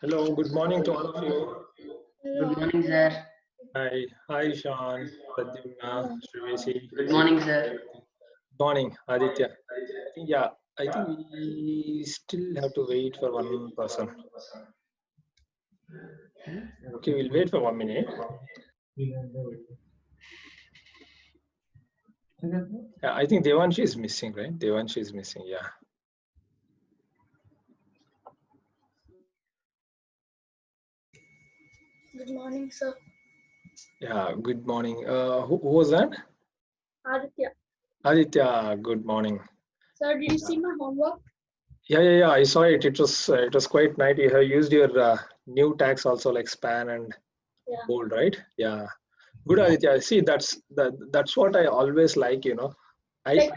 Hello, good morning to all of you. Good morning, sir. Hi, Sean, Pradyumna, Shrivesi. Good morning, sir. Morning, Aditya. I think we still have to wait for one person. Okay, we'll wait for 1 minute. Yeah, I think Devanshi is missing, right? Devanshi is missing, yeah. Good morning, sir. Yeah, good morning. Who was that? Aditya. Aditya, good morning. Sir, did you see my homework? Yeah, I saw it. It was quite nice. You have used your new tags also like span and bold, right? Yeah. Good, Aditya. See, that's what I always like. I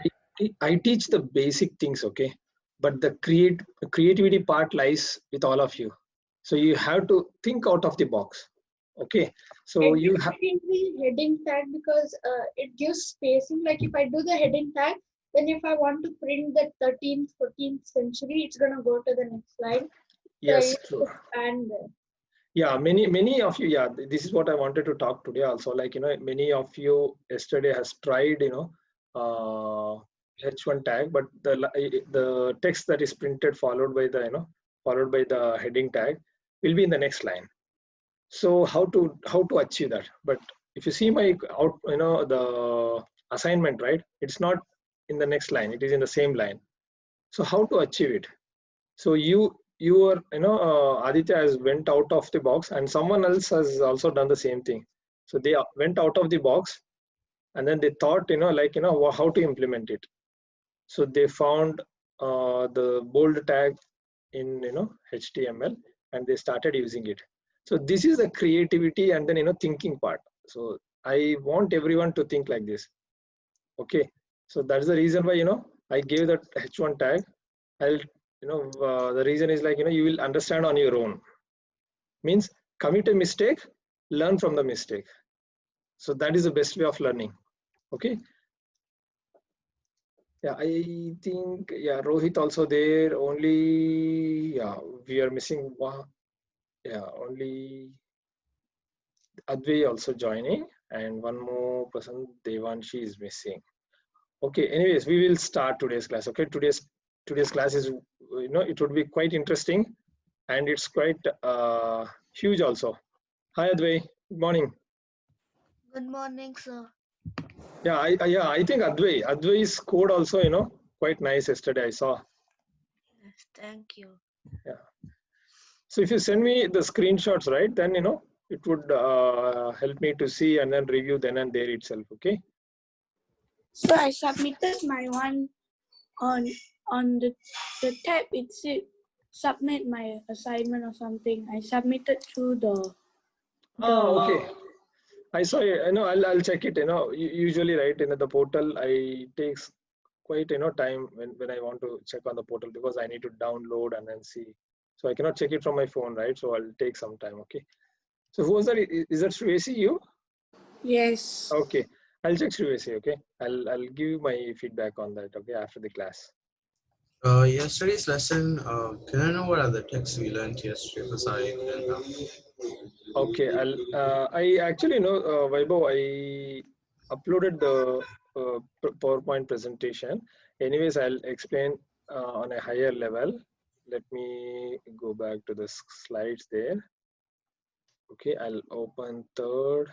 teach the basic things, okay, but the creativity part lies with all of you. So you have to think out of the box, okay. So you have the heading tag because it gives spacing. Like if I do the heading tag, then if I want to print the 13th, 14th century, it's gonna go to the next slide. yes, true. And Yeah, many of you, yeah, this is what I wanted to talk today also. Like, many of you yesterday has tried, H1 tag, but the text that is printed followed by the heading tag will be in the next line. So how to achieve that? But if you see my the assignment, right, it's not in the next line, it is in the same line. So how to achieve it? So you are Aditya has went out of the box, and someone else has also done the same thing. So they went out of the box, and then they thought how to implement it. So they found the bold tag in HTML, and they started using it. So this is the creativity and then thinking part. So I want everyone to think like this. Okay, so that's the reason why I gave that H1 tag. I'll the reason is like you will understand on your own. Means commit a mistake, learn from the mistake. So that is the best way of learning. Okay. Yeah, I think Rohit also there. Only we are missing one. Yeah, only Advay also joining, and one more person, Devanshi, is missing. Okay, anyways, we will start today's class. Okay, today's class is it would be quite interesting, and it's quite huge also. Hi Advay, good morning. good morning, sir. Yeah, I think Advay's code also quite nice yesterday I saw. Yes, thank you. Yeah. So if you send me the screenshots, right, then it would help me to see and then review then and there itself. Okay. So I submitted my one on the tab. It said submit my assignment or something. I submitted through the. Okay. I saw it. I'll check it. Usually, right, the portal, I takes quite time when I want to check on the portal, because I need to download and then see. So I cannot check it from my phone, right? So I'll take some time. Okay. So who was that? Is that Shrivesi, you? Yes. Okay. I'll check Shrivesi. Okay. I'll give you my feedback on that. Okay, after the class. Yesterday's lesson, can I know what are the texts we learned yesterday? Because I didn't know. Okay, I actually Vaibhav, I uploaded the PowerPoint presentation. Anyways, I'll explain on a higher level. Let me go back to the slides there. Okay, I'll open third,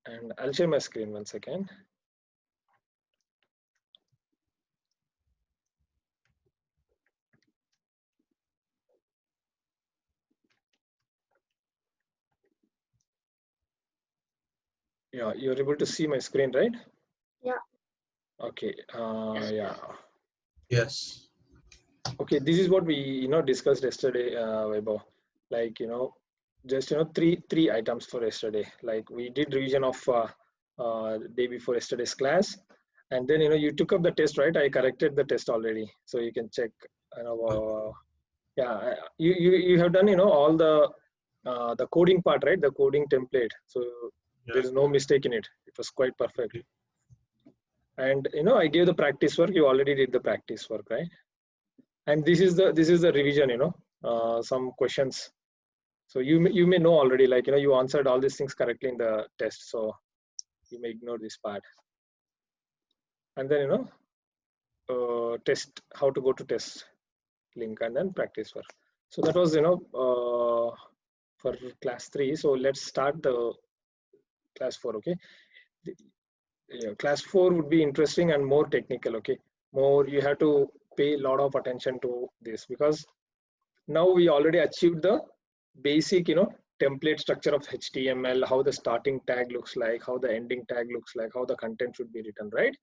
and I'll share my screen 1 second. Yeah, you're able to see my screen, right? Yeah. Okay. Yeah. Yes. Okay, this is what we discussed yesterday, Vaibhav. Like just three items for yesterday. Like we did revision of day before yesterday's class, and then you took up the test, right? I corrected the test already, so you can check. Yeah, you have done all the coding part, right? The coding template. So Yeah. there is no mistake in it. It was quite perfect. And I gave the practice work. You already did the practice work, right? And this is the revision. some questions. So you may know already, like, you answered all these things correctly in the test. So you may ignore this part. And then, test, how to go to test link and then practice for. So that was, for class 3. So let's start the class 4. Okay. Class 4 would be interesting and more technical. Okay. More, you have to pay a lot of attention to this, because now we already achieved the basic, template structure of HTML, how the starting tag looks like, how the ending tag looks like, how the content should be written, right?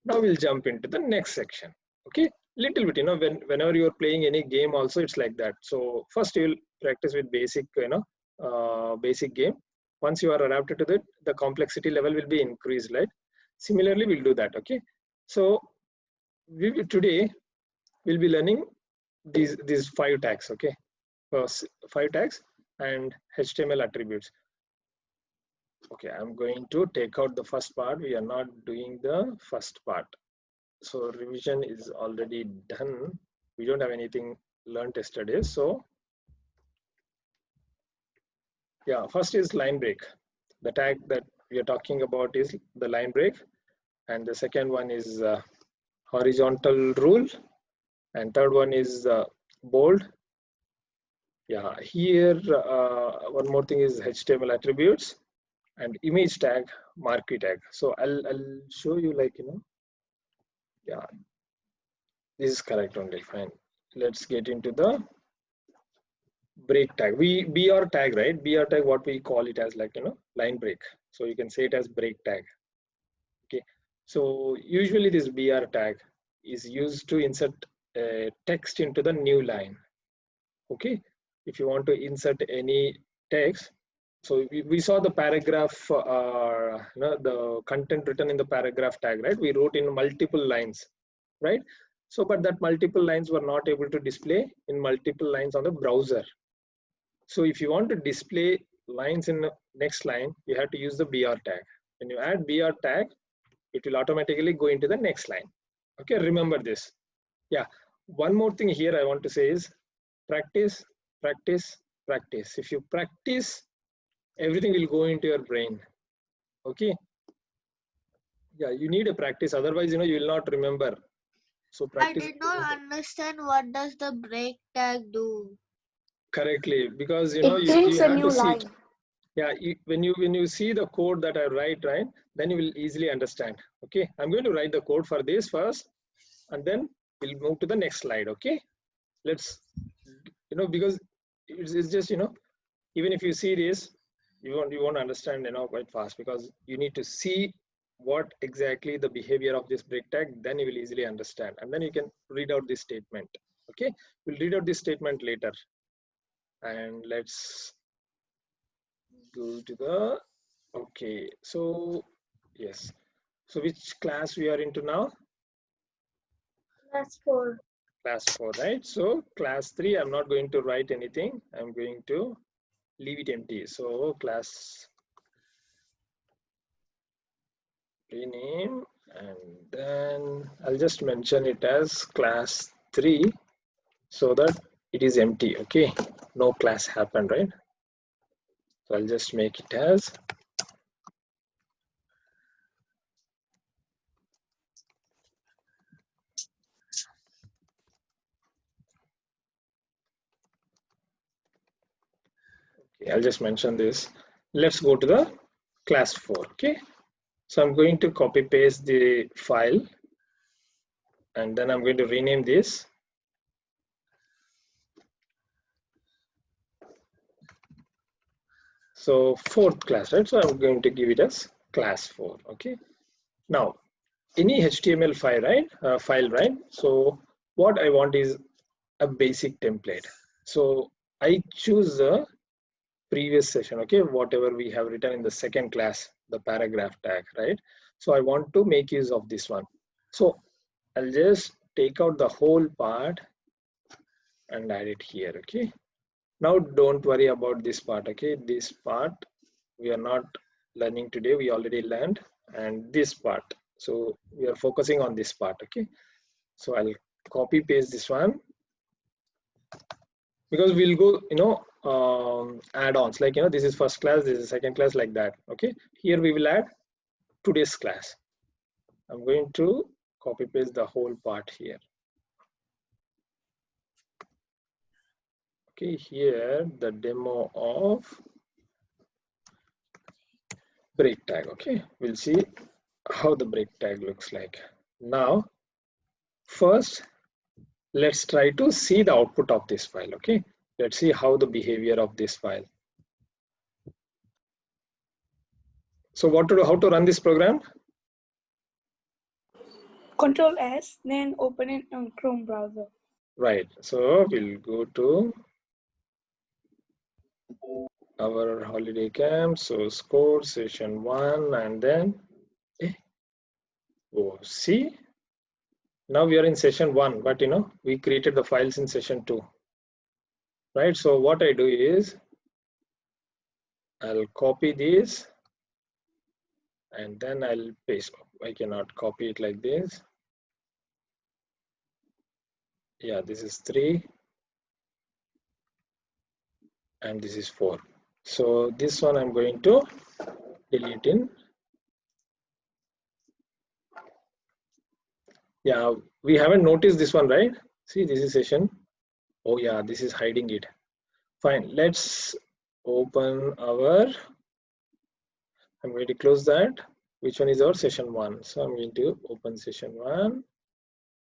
Now we'll jump into the next section. Okay, little bit, whenever you're playing any game also, it's like that. So first you will practice with basic, basic game. Once you are adapted to that, the complexity level will be increased, right? Similarly, we'll do that. Okay, so today we'll be learning these 5 tags. Okay, 5 tags and HTML attributes. Okay, I'm going to take out the first part. We are not doing the first part. So revision is already done. We don't have anything learned yesterday. So yeah, first is line break. The tag that we are talking about is the line break. And the second one is horizontal rule. And third one is bold. Yeah, here one more thing is HTML attributes and image tag, marquee tag. So I'll show you, like, yeah, this is correct only. Fine. Let's get into the break tag. BR tag, right? BR tag, what we call it as, like, line break. So you can say it as break tag. Okay. So usually this BR tag is used to insert text into the new line. Okay. If you want to insert any text, so we saw the paragraph, the content written in the paragraph tag, right? We wrote in multiple lines, right? So, but that multiple lines were not able to display in multiple lines on the browser. So if you want to display lines in the next line, you have to use the BR tag. When you add BR tag, it will automatically go into the next line. Okay, remember this. Yeah, one more thing here I want to say is practice, practice, practice. If you practice, everything will go into your brain. Okay. Yeah, you need a practice. Otherwise, you will not remember. So practice. I did not understand what does the break tag do. Correctly, because It you prints a have new to see line. it. Yeah, when you see the code that I write, right, then you will easily understand. Okay, I'm going to write the code for this first, and then we'll move to the next slide. Okay, let's, because it's just, even if you see this, you won't understand, quite fast, because you need to see what exactly the behavior of this break tag, then you will easily understand, and then you can read out this statement. Okay, we'll read out this statement later. And let's go to the, okay, so yes, so which class we are into now? Class 4. Class 4, right? So class 3, I'm not going to write anything. I'm going to leave it empty. So class rename, and then I'll just mention it as class 3 so that it is empty. Okay, no class happened, right? So I'll just make it as okay, I'll just mention this. Let's go to the class 4. Okay, so I'm going to copy paste the file, and then I'm going to rename this. So 4th class, right? So I'm going to give it as class 4. Okay. Now, any HTML file, right? So what I want is a basic template. So I choose the previous session. Okay, whatever we have written in the 2nd class, the paragraph tag, right? So I want to make use of this one. So I'll just take out the whole part and add it here. Okay. Now don't worry about this part. Okay, this part we are not learning today. We already learned, and this part. So we are focusing on this part. Okay, so I'll copy paste this one, because we'll go, add-ons, like, this is first class, this is second class, like that. Okay, here we will add today's class. I'm going to copy paste the whole part here. Okay, here the demo of break tag. Okay, we'll see how the break tag looks like. Now, first, let's try to see the output of this file. Okay, let's see how the behavior of this file. So what to do, how to run this program? Control S, then open it on Chrome browser. Right, so we'll go to our holiday camp, source code, session 1, and then, oh, see, now we are in session 1, but we created the files in session 2. Right, so what I do is, I'll copy this, and then I'll paste. I cannot copy it like this. Yeah, this is 3, and this is 4. So this one I'm going to delete in. Yeah, we haven't noticed this one, right? See, this is session. Oh yeah, this is hiding it. Fine, let's open our, I'm going to close that. Which one is our session 1? So I'm going to open session 1.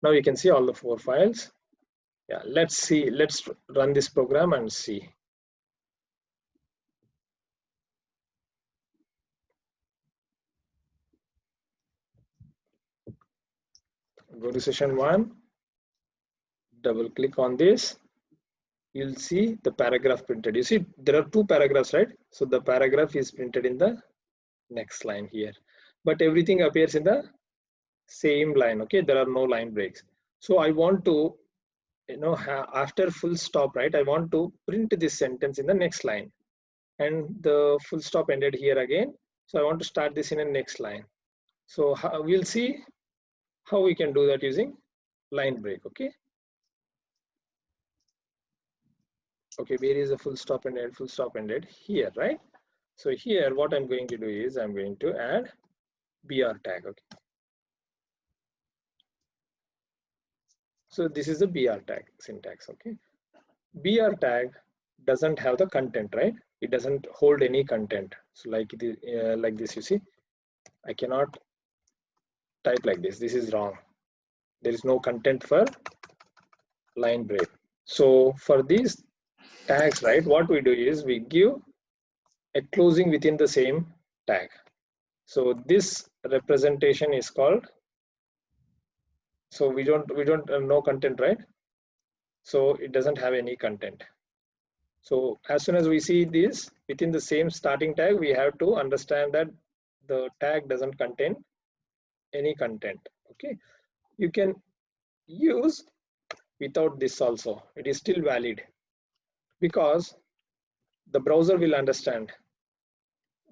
Now you can see all the 4 files. Yeah, let's see, let's run this program and see. Go to session 1, double click on this. You'll see the paragraph printed. You see there are 2 paragraphs, right? So the paragraph is printed in the next line here, but everything appears in the same line. Okay, there are no line breaks. So I want to, after full stop, right, I want to print this sentence in the next line, and the full stop ended here again. So I want to start this in the next line. So we'll see how we can do that using line break. Okay, where is the full stop ended? Full stop ended here, right? So here what I'm going to do is I'm going to add BR tag. Okay, so this is the BR tag syntax. Okay, BR tag doesn't have the content, right? It doesn't hold any content. So like this, you see, I cannot type like this. This is wrong. There is no content for line break. So for these tags, right, what we do is we give a closing within the same tag. So this representation is called, so we don't no content, right? So it doesn't have any content. So as soon as we see this within the same starting tag, we have to understand that the tag doesn't contain any content. Okay, you can use without this also. It is still valid because the browser will understand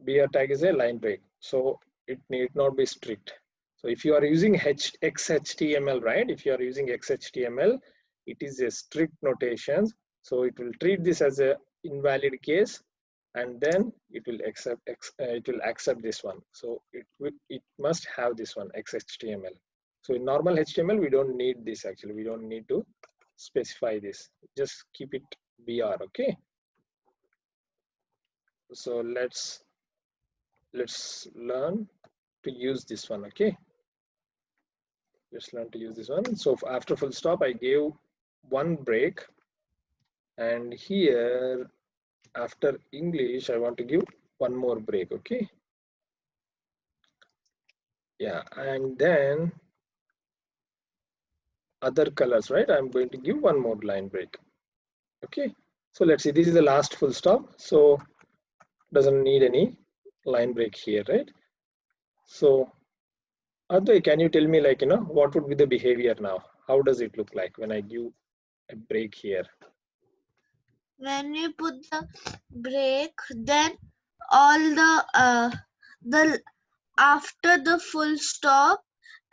BR tag is a line break, so it need not be strict. So if you are using XHTML, right? If you are using XHTML, it is a strict notation. So it will treat this as a invalid case, and then it will accept this one. So it must have this one, XHTML. So in normal HTML, we don't need this actually. We don't need to specify this. Just keep it BR. Okay. So let's learn to use this one. Okay, let's learn to use this one. So after full stop, I gave one break, and here after English I want to give one more break. Okay, yeah, and then other colors, right, I'm going to give one more line break. Okay, so let's see, this is the last full stop, so doesn't need any line break here, right? So Advay, can you tell me, like, what would be the behavior now? How does it look like when I give a break here? When we put the break, then all the after the full stop,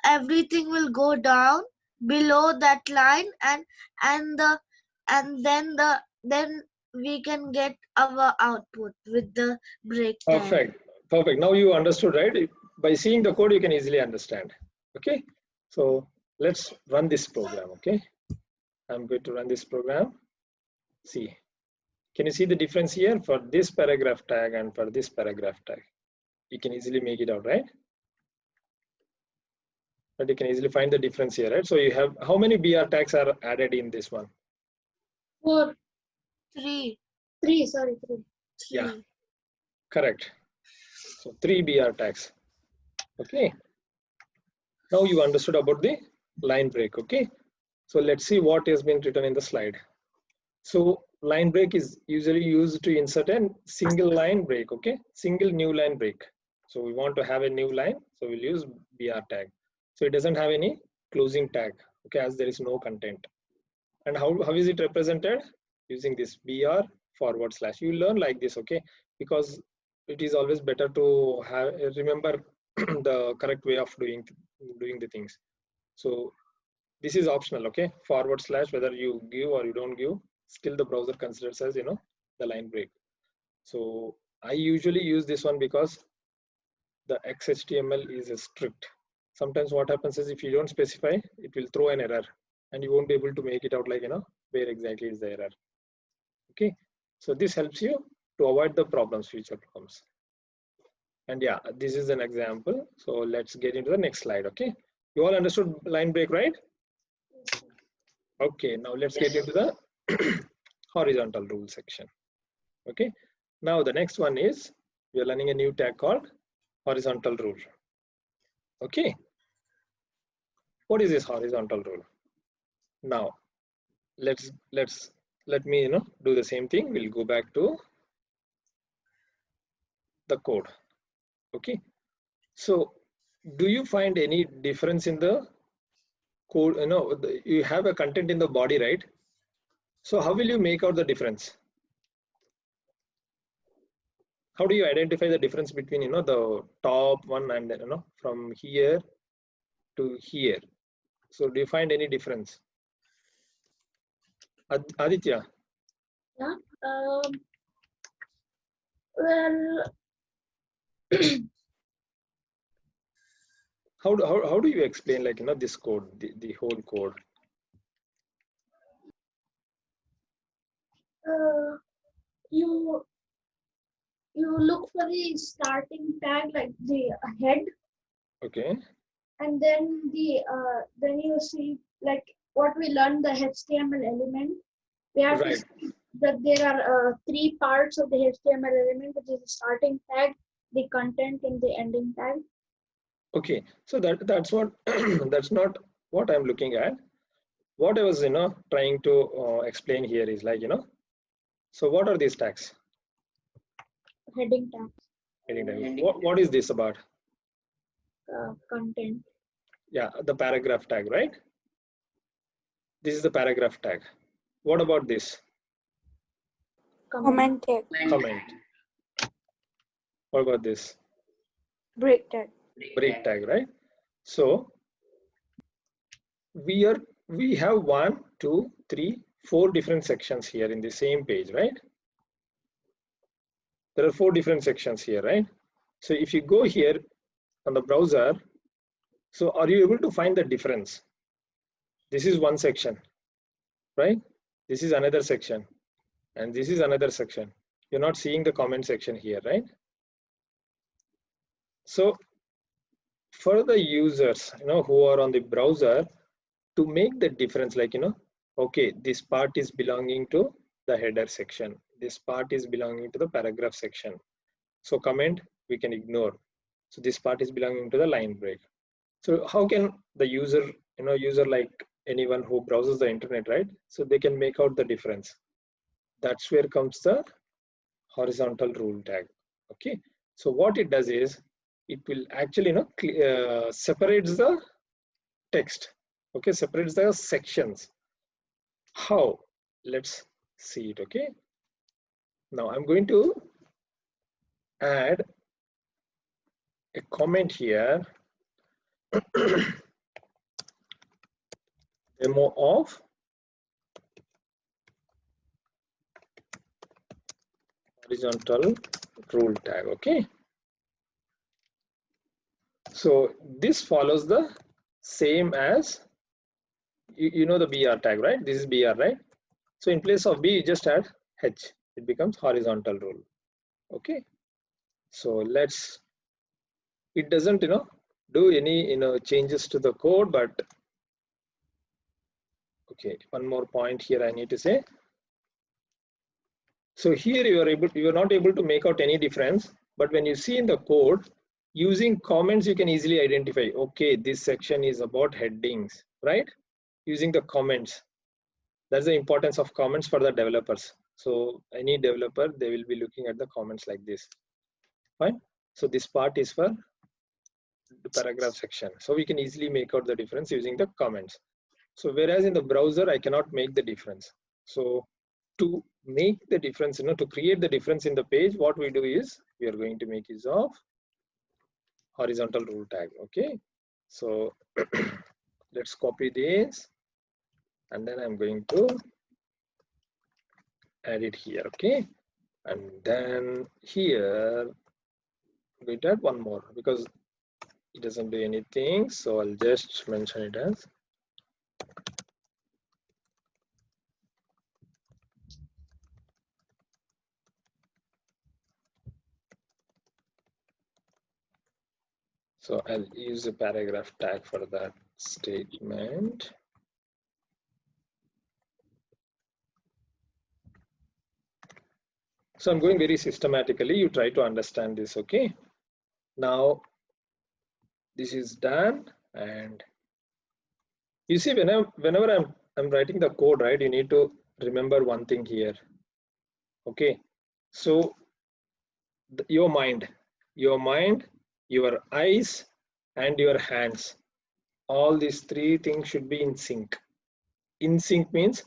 everything will go down below that line, and then the then we can get our output with the break tag. Perfect. Perfect. Now you understood, right? By seeing the code, you can easily understand. Okay. So let's run this program. Okay. I'm going to run this program. See, can you see the difference here for this paragraph tag and for this paragraph tag? You can easily make it out, right? But you can easily find the difference here, right? So you have, how many BR tags are added in this one? 4, 3. 3, sorry, 3. Yeah, correct. So 3 BR tags. Okay. Now you understood about the line break. Okay. So let's see what has been written in the slide. So line break is usually used to insert a single line break. Okay. Single new line break. So we want to have a new line. So we'll use BR tag. So it doesn't have any closing tag. Okay. As there is no content. And how is it represented? Using this BR /. You learn like this. Okay. Because it is always better to have remember the correct way of doing the things. So this is optional. Okay. / whether you give or you don't give, still the browser considers as the line break. So I usually use this one because the XHTML is strict. Sometimes what happens is if you don't specify, it will throw an error and you won't be able to make it out like where exactly is the error. Okay. So this helps you to avoid the future problems. And yeah, this is an example. So let's get into the next slide. Okay. You all understood line break, right? Okay. Now let's get into the horizontal rule section. Okay. Now the next one is we are learning a new tag called horizontal rule. Okay. What is this horizontal rule? Now let me do the same thing. We'll go back to the code. Okay. So do you find any difference in the code? You have a content in the body, right? So how will you make out the difference? How do you identify the difference between the top one and from here to here? So do you find any difference? Aditya? Yeah. Well, How do you explain this code, the whole code? you look for the starting tag, like the head, Okay. and then then you see like what we learned, the HTML element. We have to Right. see that there are 3 parts of the HTML element, which is the starting tag, the content, and the ending tag. Okay. So that's what that's not what I'm looking at. What I was trying to explain here is so what are these tags? Heading tag, Heading tag. What is this about? content. Yeah, the paragraph tag, right? This is the paragraph tag. What about this? Comment tag. Comment. What about this? Break tag. Break tag, right? So we have 1, 2, 3, 4 different sections here in the same page, right? There are 4 different sections here, right? So if you go here on the browser, so are you able to find the difference? This is one section, right? This is another section, and this is another section. You're not seeing the comment section here, right? So for the users, who are on the browser, to make the difference, okay, this part is belonging to the header section. This part is belonging to the paragraph section. So comment we can ignore. So this part is belonging to the line break. So how can the user like anyone who browses the internet, right? So they can make out the difference. That's where comes the horizontal rule tag. Okay. So what it does is it will actually separates the text. Okay, separates the sections. How? Let's see it. Okay. Now I'm going to add a comment here. Demo of horizontal rule tag. Okay, so this follows the same as you know the BR tag, right? This is BR, right? So in place of B you just add H, it becomes horizontal rule. Okay, so let's, it doesn't do any changes to the code, but okay, one more point here I need to say. So here you are not able to make out any difference, but when you see in the code, using comments you can easily identify, okay, this section is about headings, right? Using the comments. That's the importance of comments for the developers. So any developer, they will be looking at the comments like this. Fine. So this part is for the paragraph section. So we can easily make out the difference using the comments. So whereas in the browser, I cannot make the difference. So to make the difference, to create the difference in the page, what we do is we are going to make use of horizontal rule tag. Okay. So let's copy this and then I'm going to add it here. Okay. And then here I'm going to add one more because it doesn't do anything. So I'll just mention it as so I'll use a paragraph tag for that statement. So I'm going very systematically. You try to understand this. Okay. Now this is done, and you see whenever I'm writing the code, right, you need to remember one thing here. Okay. So your mind, your eyes, and your hands, all these three things should be in sync. In sync means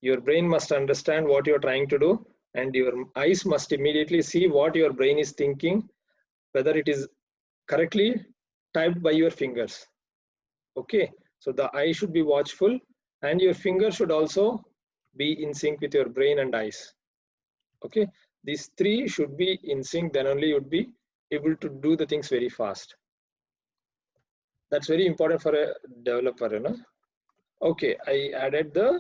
your brain must understand what you're trying to do, and your eyes must immediately see what your brain is thinking, whether it is correctly typed by your fingers. Okay, so the eye should be watchful, and your finger should also be in sync with your brain and eyes. Okay, these three should be in sync, then only you would be able to do the things very fast. That's very important for a developer, Okay, I added the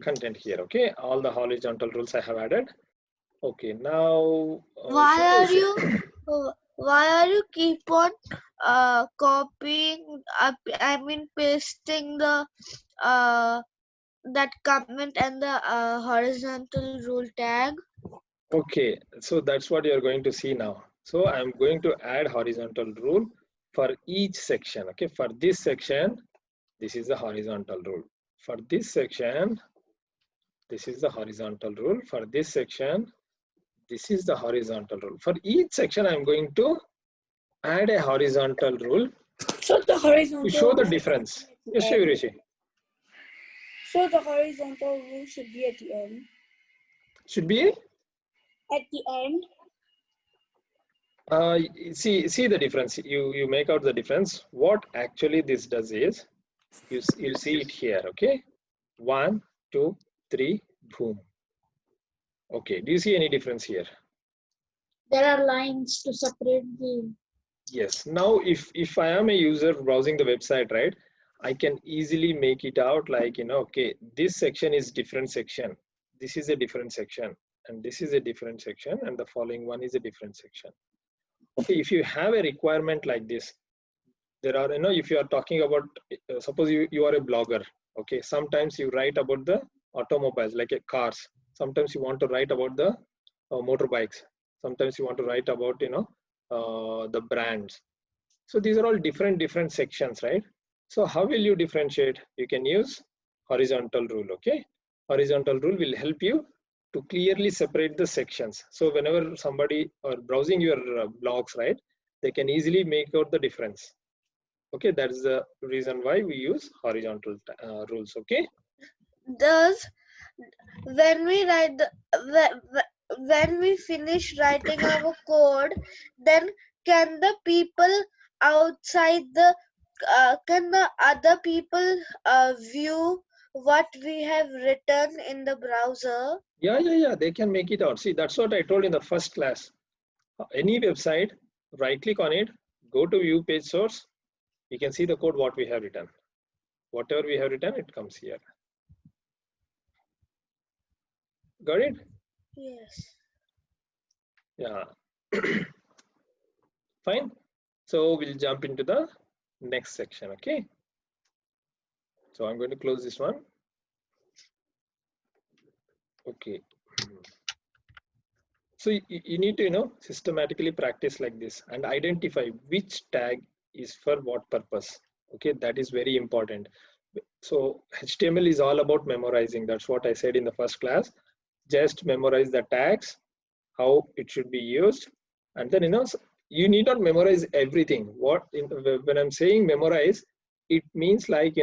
content here. Okay, all the horizontal rules I have added. Okay, now Why are you keep on copying? I mean pasting the that comment and the horizontal rule tag. okay, so that's what you're going to see now. So I'm going to add horizontal rule for each section. Okay, for this section, this is the horizontal rule. For this section, this is the horizontal rule. For this section, this is the horizontal rule. For each section, I'm going to add a horizontal rule So the horizontal to show the rule difference. should be Yes, at the end. Shivrishi. So the horizontal rule should be at the end. Should be At the end. see the difference. You make out the difference. What actually this does is you'll see it here. Okay, 1, 2, 3, boom. Okay, do you see any difference here? There are lines to separate the. Yes. Now if I am a user browsing the website, right, I can easily make it out like, okay, this section is different section, this is a different section, and this is a different section, and the following one is a different section. Okay, if you have a requirement like this, there are, if you are talking about, suppose you are a blogger, okay, sometimes you write about the automobiles like cars, sometimes you want to write about the motorbikes, sometimes you want to write about, the brands. So these are all different sections, right? So how will you differentiate? You can use horizontal rule. Okay, horizontal rule will help you to clearly separate the sections. So whenever somebody are browsing your blogs, right, they can easily make out the difference. Okay, that is the reason why we use horizontal rules. Okay. Thus, when we write when we finish writing our code, then can the people outside the can the other people view what we have written in the browser. Yeah. They can make it out. See, that's what I told in the first class. Any website, right click on it, go to view page source. You can see the code what we have written. Whatever we have written, it comes here. Got it? Yes. Yeah. Fine. So we'll jump into the next section. Okay. So I'm going to close this one. Okay. So you need to, systematically practice like this and identify which tag is for what purpose. Okay, that is very important. So HTML is all about memorizing. That's what I said in the first class. Just memorize the tags, how it should be used, and then you need not memorize everything. When I'm saying memorize, it means like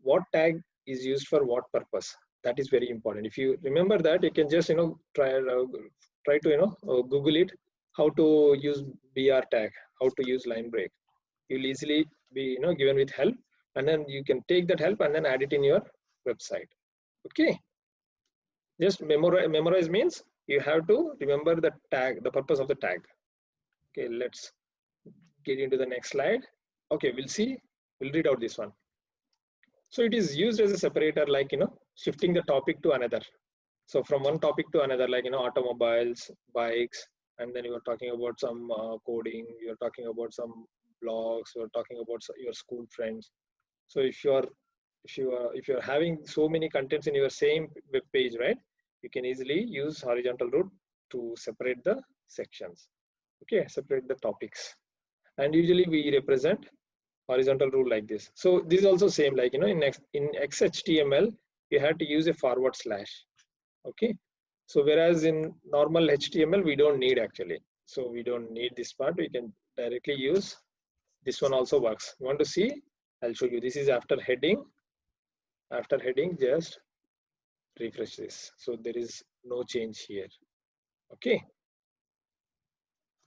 what tag is used for what purpose. That is very important. If you remember that, you can just try to Google it, how to use BR tag, how to use line break. You'll easily be given with help, and then you can take that help and then add it in your website. Okay. Just memorize means you have to remember the tag, the purpose of the tag. Okay, let's get into the next slide. Okay, we'll read out this one. So it is used as a separator, like shifting the topic to another. So from one topic to another, like automobiles, bikes, and then you are talking about some coding, you're talking about some blogs, you're talking about your school friends. So if you're having so many contents in your same web page, right, you can easily use horizontal route to separate the sections. Okay, separate the topics, and usually we represent horizontal rule like this. So this is also same, like in XHTML you have to use a forward slash. Okay, so whereas in normal HTML we don't need actually. So we don't need this part. We can directly use this one. Also works. You want to see? I'll show you. This is after heading. After heading, just refresh this. So there is no change here. Okay,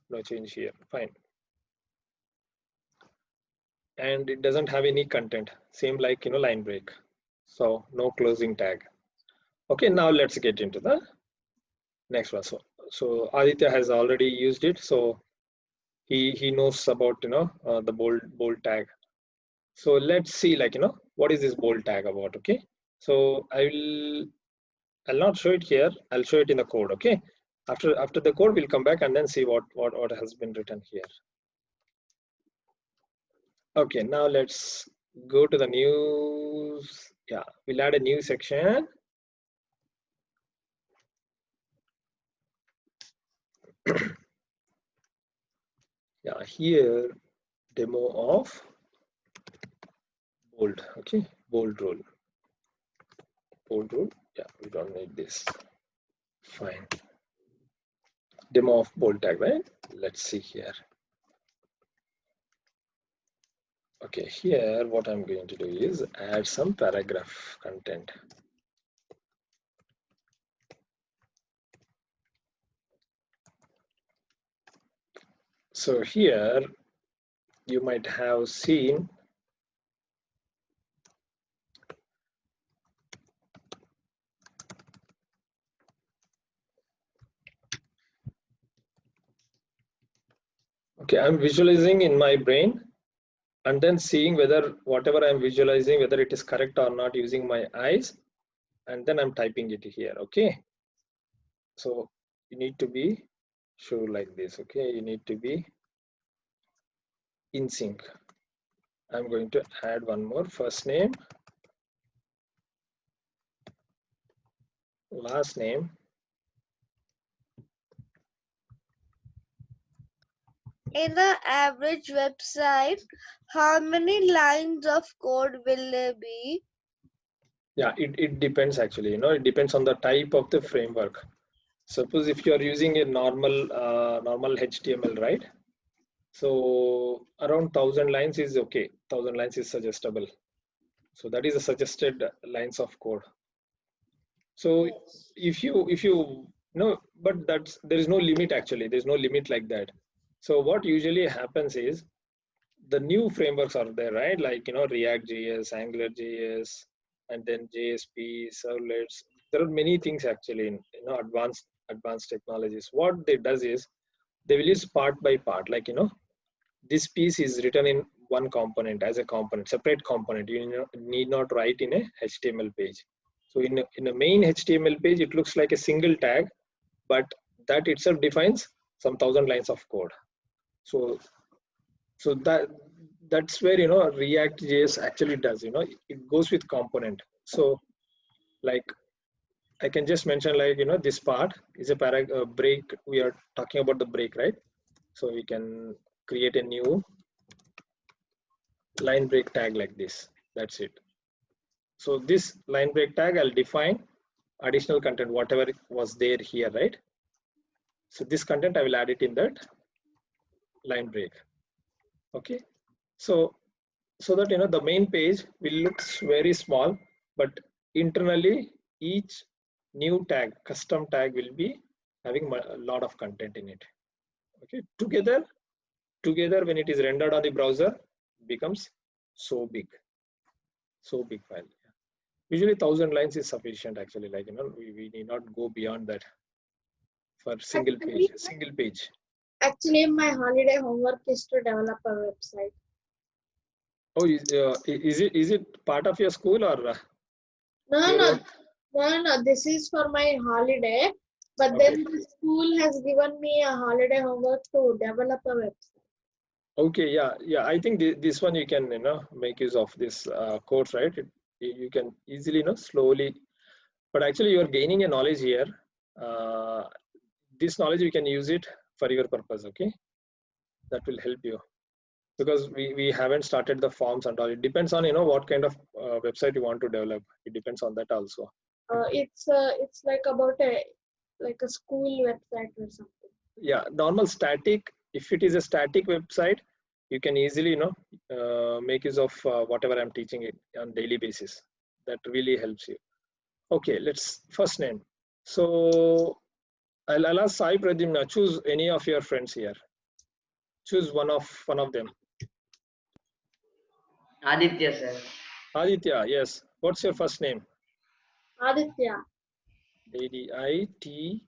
no change here. Fine. And it doesn't have any content. Same like line break. So no closing tag. Okay, now let's get into the next one. So Aditya has already used it, so he knows about the bold tag. So let's see, like what is this bold tag about. Okay, so I'll not show it here. I'll show it in the code. Okay, after the code we'll come back and then see what has been written here. Okay, now let's go to the news. Yeah, we'll add a new section. Yeah, here demo of bold. Okay, bold rule. Bold rule. Yeah, we don't need this. Fine. Demo of bold tag, right? Let's see here. Okay, here what I'm going to do is add some paragraph content. So here you might have seen okay, I'm visualizing in my brain and then seeing whether whatever I'm visualizing, whether it is correct or not using my eyes, and then I'm typing it here. Okay, so you need to be sure like this. Okay, you need to be in sync. I'm going to add one more: first name, last name. In the average website, how many lines of code will there be? Yeah, it depends actually. It depends on the type of the framework. Suppose if you are using a normal HTML, right? So around 1,000 lines is okay. 1,000 lines is suggestible. So that is a suggested lines of code. So if you know, but there is no limit actually. There's no limit like that. So what usually happens is the new frameworks are there, right? Like React.js, Angular.js, and then JSP, servlets. There are many things actually in advanced technologies. What they does is they will use part by part, like this piece is written in one component as a component, separate component. You need not write in a HTML page. So in a main HTML page, it looks like a single tag, but that itself defines some 1,000 lines of code. So that's where React.js actually does. It goes with component. So like I can just mention, like this part is a break. We are talking about the break, right? So we can create a new line break tag like this. That's it. So this line break tag, I'll define additional content, whatever was there here, right? So this content I will add it in that line break. Okay. So that the main page will look very small, but internally each new tag, custom tag, will be having a lot of content in it. Okay. Together when it is rendered on the browser, becomes so big file. Usually 1,000 lines is sufficient actually, like we need not go beyond that for single page. Actually, my holiday homework is to develop a website. Oh, is it part of your school or No, this is for my holiday, but Okay. then the school has given me a holiday homework to develop a website. Okay, yeah. I think this one you can make use of this course, right? You can easily slowly, but actually you are gaining a knowledge here. This knowledge you can use it for your purpose. Okay, that will help you, because we haven't started the forms and all. It depends on what kind of website you want to develop. It depends on that also. It's like about a school website or something. Yeah, normal static. If it is a static website, you can easily make use of whatever I'm teaching it on daily basis. That really helps you. Okay, let's first name. So I'll ask Sai Pradyumna, choose any of your friends here. Choose one of them. Aditya, sir. Aditya, yes. What's your first name? Aditya. Adithya.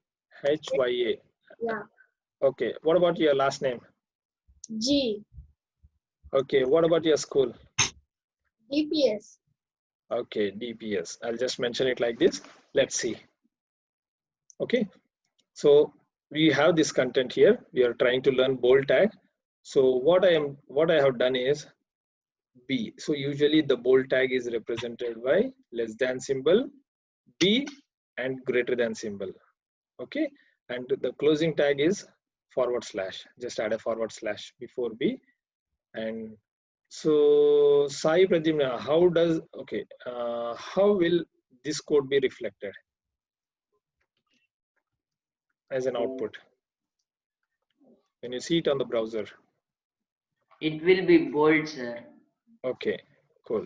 Yeah. Okay. What about your last name? G. Okay. What about your school? DPS. Okay, DPS. I'll just mention it like this. Let's see. Okay. So we have this content here. We are trying to learn bold tag. So what I have done is B. So usually the bold tag is represented by less than symbol, B, and greater than symbol. Okay. And the closing tag is /. Just add a / before B. And so Sai Pradyumna, how will this code be reflected as an output when you see it on the browser? It will be bold, sir. Okay, cool.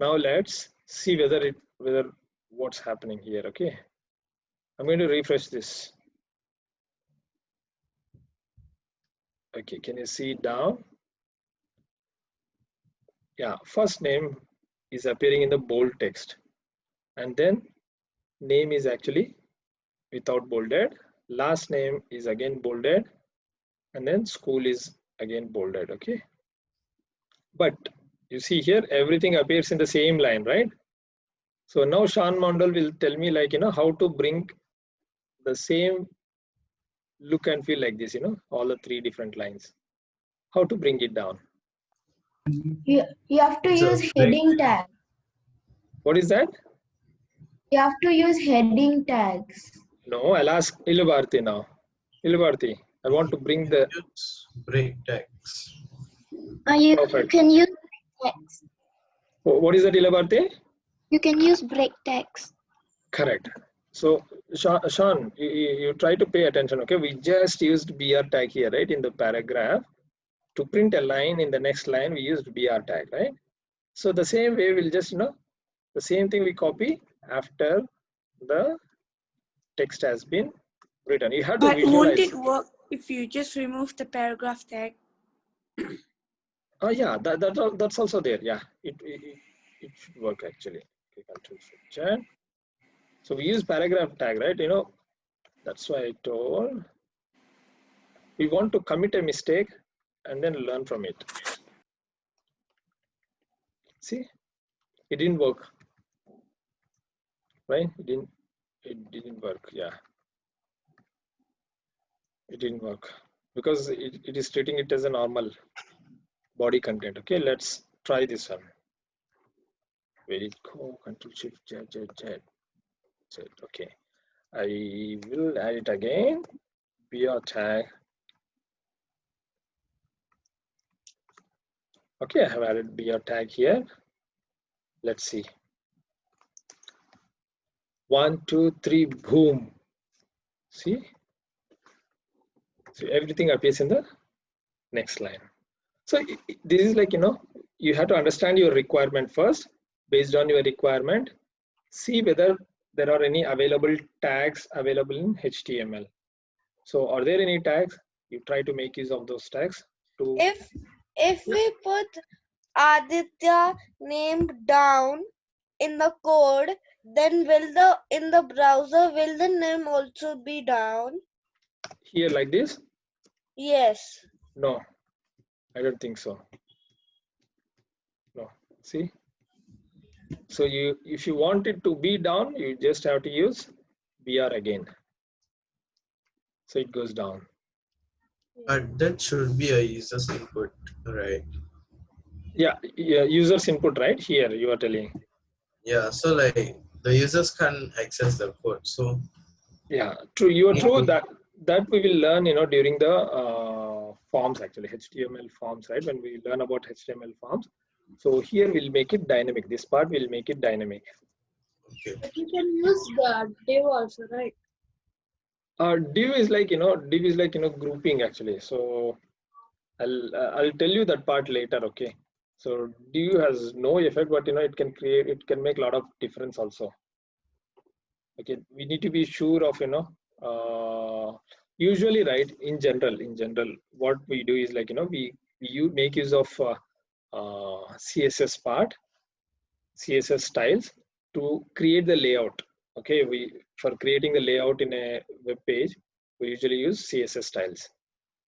Now let's see whether what's happening here. Okay, I'm going to refresh this. Okay, can you see it down? Yeah, first name is appearing in the bold text, and then name is actually without bolded. Last name is again bolded, and then school is again bolded. Okay, but you see here everything appears in the same line, right? So now Sean Mondal will tell me, like, how to bring the same look and feel like this, all the 3 different lines. How to bring it down? You have to use heading tag. What is that? You have to use heading tags. No, I'll ask Ilubharti now. Ilubharti, I want to bring the break tags. You Perfect. can use break tags. What is that, Ilubharti? You can use break tags. Correct. So Sean, you try to pay attention. Okay, we just used BR tag here, right? In the paragraph, to print a line in the next line, we used BR tag, right? So the same way we'll just, the same thing we copy after the text has been written. You have to But visualize. won't it work if you just remove the paragraph tag? Oh yeah, that's also there. Yeah, it should work actually. Okay, Control-Shift-Z. So we use paragraph tag, right? That's why I told we want to commit a mistake and then learn from it. See, it didn't work, right? It didn't work. Yeah, it didn't work because it is treating it as a normal body content. Okay, let's try this one. Where it go? Control-Shift-Z. Okay, I will add it again. BR tag. Okay, I have added BR tag here. Let's see. 1, 2, 3, boom. See? So everything appears in the next line. So this is like, you have to understand your requirement first. Based on your requirement, see whether there are any available tags available in HTML. So are there any tags? You try to make use of those tags to. If we put Aditya name down in the code, then in the browser will the name also be down? Here like this? Yes. No, I don't think so. No, see? So if you want it to be down, you just have to use BR again. So it goes down. But that should be a user's input, right? Yeah, user's input, right? Here you are telling. Yeah, so like the users can access the code. So yeah, true. You are true that we will learn, during the forms actually, HTML forms, right? When we learn about HTML forms. So here we'll make it dynamic. This part will make it dynamic. okay. But you can use the div also, right? Div is like grouping actually. So I'll tell you that part later. Okay. So div has no effect, but it can make a lot of difference also. Okay, we need to be sure of usually, right, in general what we do is like we make use of CSS part, CSS styles to create the layout. Okay, for creating the layout in a web page, we usually use CSS styles.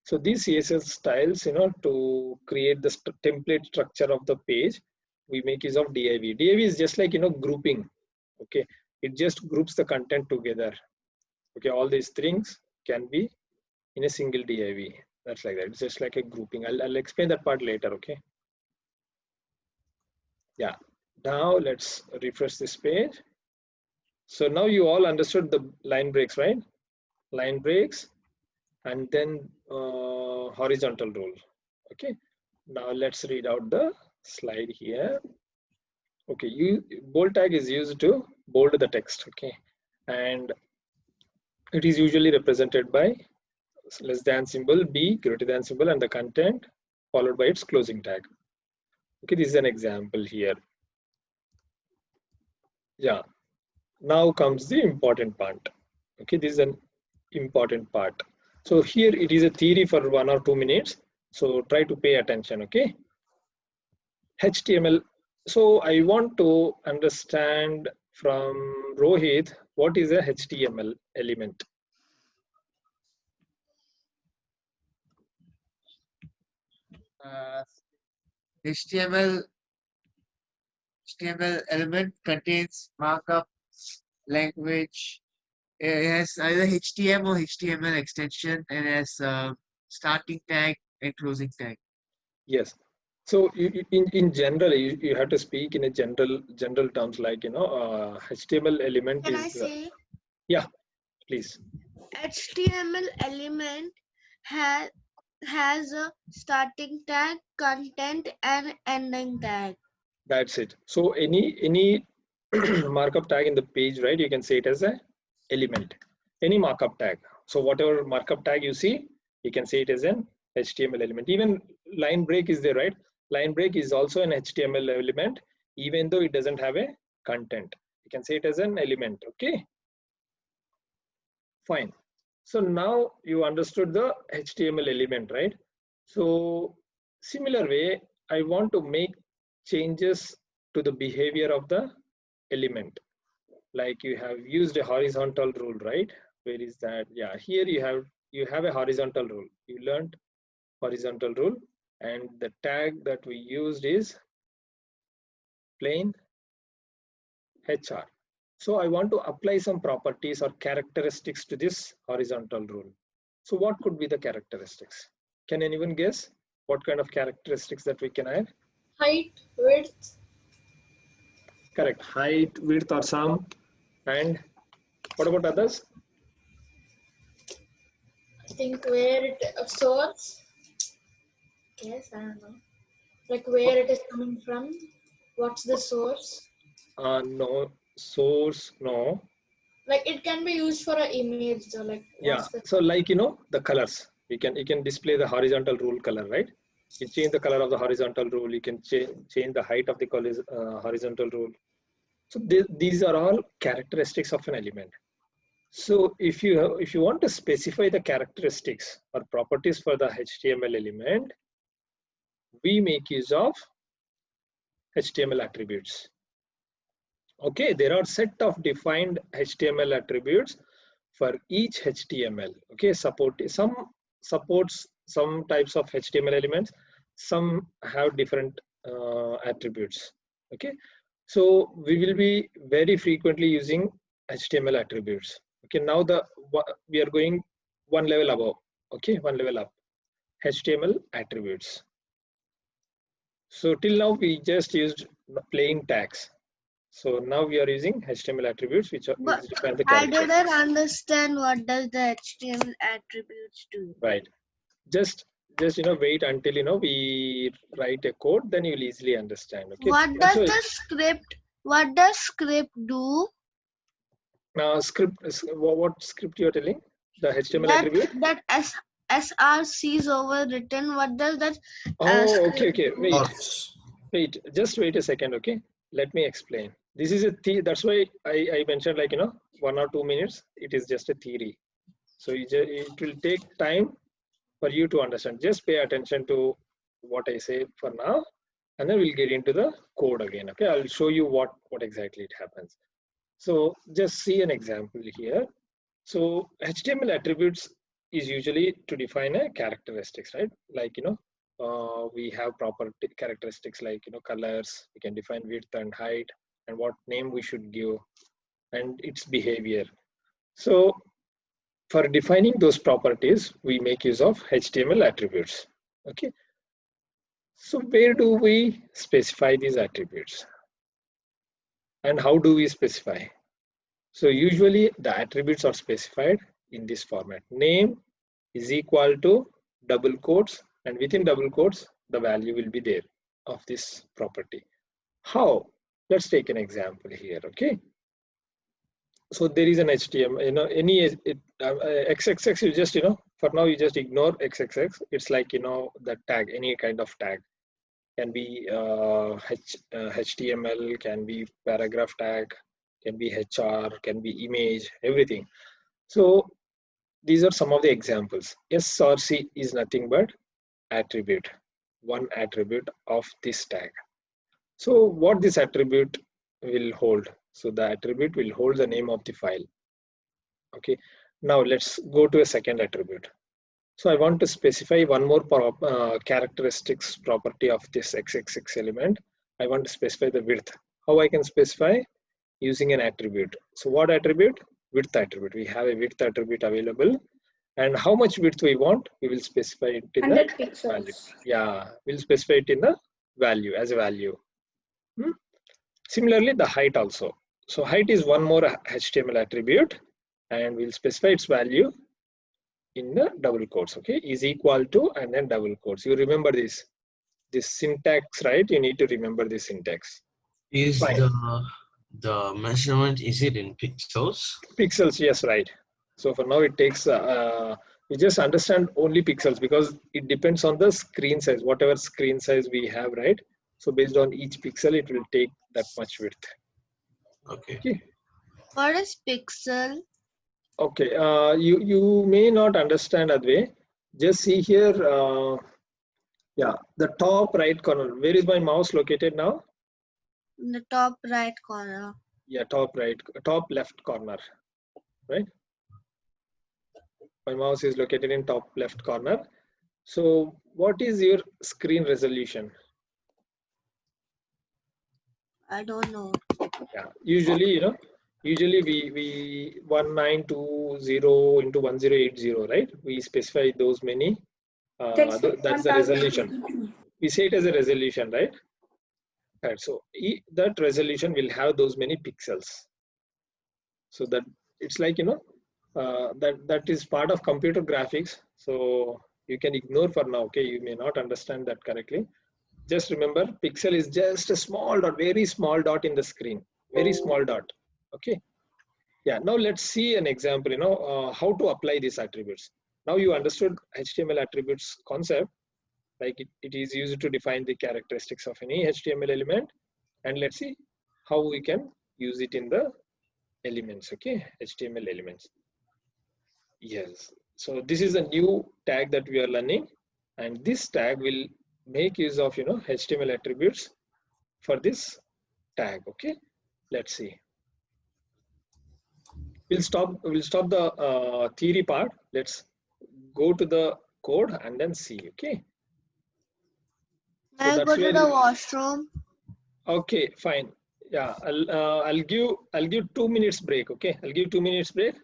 So these CSS styles, to create the template structure of the page, we make use of div. Div is just like grouping. Okay, it just groups the content together. Okay, all these things can be in a single div. That's like that. It's just like a grouping. I'll explain that part later. Okay. Yeah. Now let's refresh this page. So now you all understood the line breaks, right? Line breaks, and then horizontal rule. Okay. Now let's read out the slide here. Okay, bold tag is used to bold the text. Okay, and it is usually represented by less than symbol, B greater than symbol, and the content followed by its closing tag. Okay, this is an example here. Yeah, now comes the important part. Okay, this is an important part. So here it is a theory for 1 or 2 minutes. So try to pay attention. Okay, HTML. So I want to understand from Rohit, what is a HTML element? HTML element contains markup language. It has either HTML or HTML extension and has starting tag and closing tag. Yes. So in general, you have to speak in a general terms like HTML element Can is. I say? Yeah, please. HTML element has a starting tag, content, and ending tag. That's it. So any markup tag in the page, right? You can say it as a element. Any markup tag. So whatever markup tag you see, you can say it as an HTML element. Even line break is there, right? Line break is also an HTML element, even though it doesn't have a content. You can say it as an element. Okay. Fine. So now you understood the HTML element, right? So similar way, I want to make changes to the behavior of the element. Like you have used a horizontal rule, right? Where is that? Yeah, here you have a horizontal rule. You learned horizontal rule, and the tag that we used is plain HR. So I want to apply some properties or characteristics to this horizontal rule. So what could be the characteristics? Can anyone guess what kind of characteristics that we can add? Height, width. Correct. Height, width, or sum. And what about others? I think where it source. Yes, I don't know. Like where it is coming from. What's the source? No. Source, no. Like it can be used for an image, so like Yeah. what's the So like, the colors. You can display the horizontal rule color, right? You change the color of the horizontal rule. You can change the height of the horizontal rule. So these are all characteristics of an element. So if you want to specify the characteristics or properties for the HTML element, we make use of HTML attributes. Okay, there are set of defined HTML attributes for each HTML. Okay, some supports some types of HTML elements, some have different attributes. Okay, so we will be very frequently using HTML attributes. Okay, now we are going one level above. Okay, one level up. HTML attributes. So till now we just used plain tags. So now we are using HTML attributes, which But define the I characteristics. didn't understand what does the HTML attributes do. Right. Just wait until we write a code, then you'll easily understand. Okay. What does script do? Script. What script you're telling? The HTML attribute. That SRC is overwritten. What does that Oh, okay. script do? Wait. Just wait a second. Okay. Let me explain. This is a that's why I mentioned 1 or 2 minutes. It is just a theory. So it will take time for you to understand. Just pay attention to what I say for now, and then we'll get into the code again. Okay, I'll show you what exactly it happens. So just see an example here. So HTML attributes is usually to define a characteristics, right? Like we have property characteristics like colors. We can define width and height and what name we should give and its behavior. So for defining those properties, we make use of HTML attributes. Okay. So where do we specify these attributes? And how do we specify? So usually the attributes are specified in this format. Name is equal to double quotes, and within double quotes, the value will be there of this property. How? Let's take an example here. Okay. So there is an HTML, any XXX, you just, for now you just ignore XXX. It's like, the tag, any kind of tag can be HTML, can be paragraph tag, can be HR, can be image, everything. So these are some of the examples. SRC is nothing but attribute, one attribute of this tag. So what this attribute will hold? So the attribute will hold the name of the file. Okay. Now let's go to a second attribute. So I want to specify one more characteristics property of this XXX element. I want to specify the width. How I can specify? Using an attribute. So what attribute? Width attribute. We have a width attribute available. And how much width we want? We will specify it in 100 the pixels. value. Yeah, we'll specify it in the value as a value. Similarly, the height also. So height is one more HTML attribute, and we'll specify its value in the double quotes. Okay, is equal to and then double quotes. You remember this syntax, right? You need to remember this syntax. Is the measurement, is it in pixels? Pixels, yes, right. So for now it takes we just understand only pixels because it depends on the screen size, whatever screen size we have, right? So based on each pixel, it will take that much width. Okay. What is pixel? Okay, you may not understand Adve. Just see here, yeah, the top right corner. Where is my mouse located now? In the top right corner. Yeah, top right, top left corner, right? My mouse is located in top left corner. So what is your screen resolution? I don't know. Yeah, usually, usually we 1920 into 1080, right? We specify those many. That's the resolution. We say it as a resolution, right? Right. So that resolution will have those many pixels. So that it's like that is part of computer graphics. So you can ignore for now. Okay, you may not understand that correctly. Just remember, pixel is just a small dot, very small dot in the screen, very small dot. Okay. Yeah. Now let's see an example. How to apply these attributes. Now you understood HTML attributes concept. Like it is used to define the characteristics of any HTML element. And let's see how we can use it in the elements. Okay, HTML elements. Yes. So this is a new tag that we are learning, and this tag will make use of HTML attributes for this tag. Okay, let's see. We'll stop the theory part. Let's go to the code and then see. Okay. So May I that's go to where the washroom? okay, fine. Yeah, I'll give 2 minutes break. Okay, I'll give 2 minutes break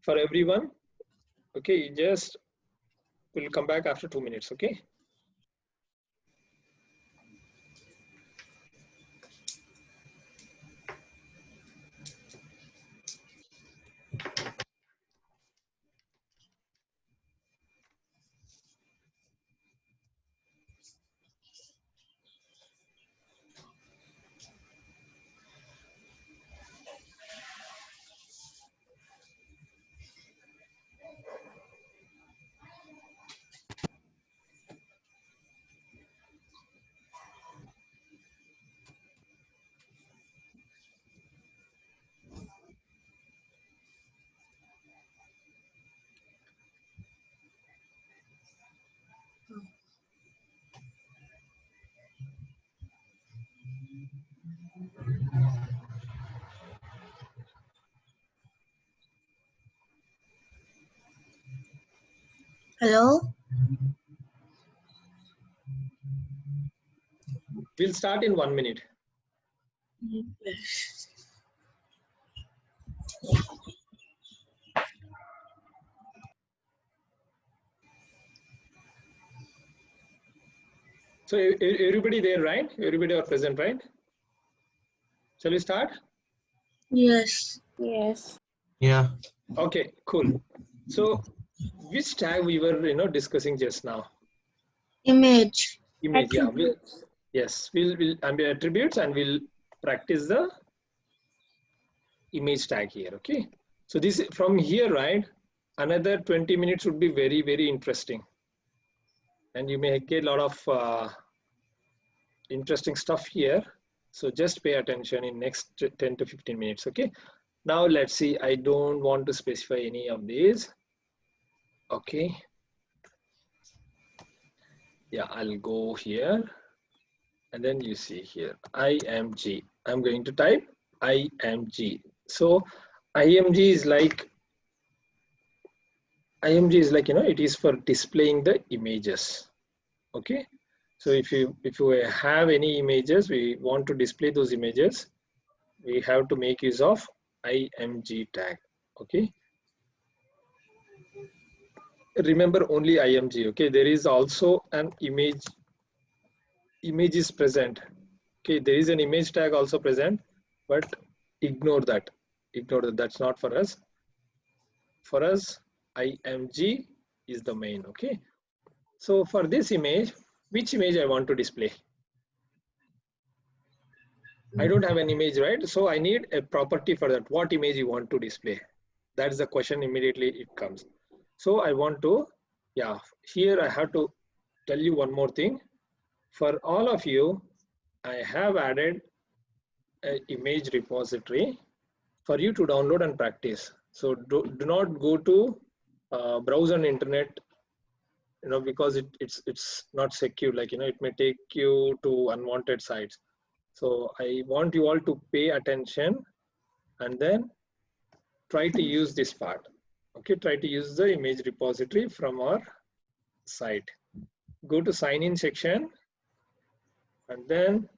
for everyone. Okay, you just will come back after 2 minutes. Okay. Hello? We'll start in 1 minute. Yes. So everybody there, right? Everybody are present, right? Shall we start? Yes. Yes. Yeah. Okay, cool. So which tag we were discussing just now? Image. Image. Yeah. Attributes. We'll attributes and we'll practice the image tag here. Okay. So this from here, right? Another 20 minutes would be very, very interesting, and you may get a lot of interesting stuff here. So just pay attention in next 10 to 15 minutes. Okay. Now let's see. I don't want to specify any of these. Okay. Yeah, I'll go here. And then you see here, IMG. I'm going to type IMG. So IMG is like, it is for displaying the images. Okay. So if you have any images, we want to display those images, we have to make use of IMG tag. Okay. Remember only IMG. Okay. There is also an image is present. Okay, there is an image tag also present, but ignore that. That's not for us. For us, IMG is the main. Okay. So for this image, which image I want to display? I don't have an image, right? So I need a property for that. What image you want to display? That's the question immediately it comes. So I want to, yeah, here I have to tell you one more thing. For all of you, I have added an image repository for you to download and practice. So do not go to browse on internet, because it's not secure. Like, it may take you to unwanted sites. So I want you all to pay attention and then try to use this part. Okay, try to use the image repository from our site. Go to sign in section and then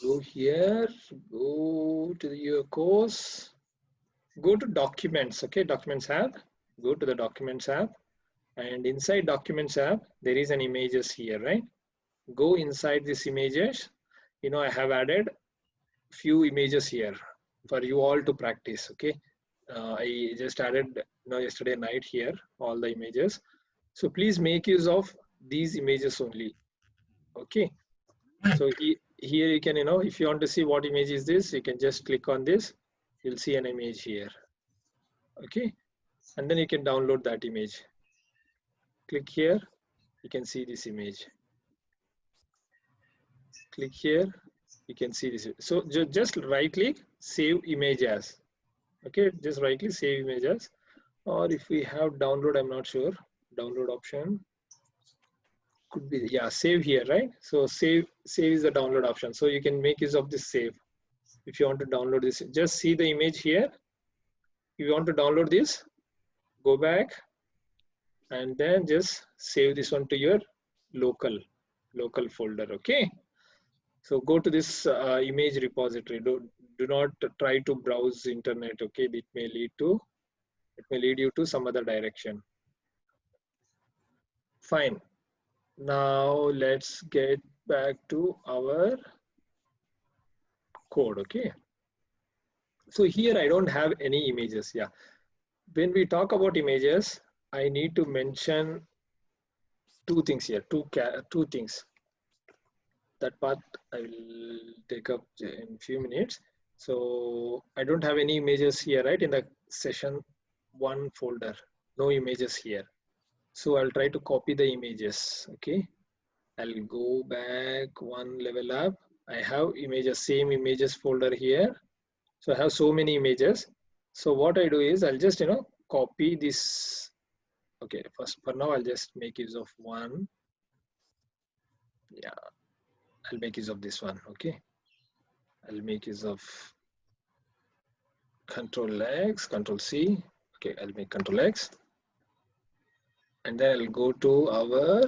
go here, go to your course, go to documents. Okay, documents app, go to the documents app, and inside documents app there is an images here, right? Go inside this images. I have added few images here for you all to practice. Okay, I just added yesterday night here all the images, so please make use of these images only. Okay, so here you can, if you want to see what image is this, you can just click on this, you'll see an image here. Okay, and then you can download that image. Click here, you can see this image. Click here, you can see this. So just right click, save image as. Okay, just right click, save image as. Or if we have download, I'm not sure. Download option could be, yeah, save here, right? So save is the download option. So you can make use of this save. If you want to download this, just see the image here. If you want to download this, go back and then just save this one to your local folder. Okay, so go to this image repository. Do not try to browse internet. Okay, it may lead you to some other direction. Fine. Now let's get back to our code. Okay, so here I don't have any images. Yeah, when we talk about images, I need to mention two things here, two things. That part I will take up in a few minutes. So I don't have any images here, right? In the session 1 folder, no images here. So I'll try to copy the images. Okay, I'll go back one level up. I have images, same images folder here. So I have so many images. So what I do is I'll just, copy this. Okay, first for now, I'll just make use of one. Yeah, I'll make use of this one. Okay, I'll make use of Control X, Control C. Okay, I'll make Control X. And then I'll go to our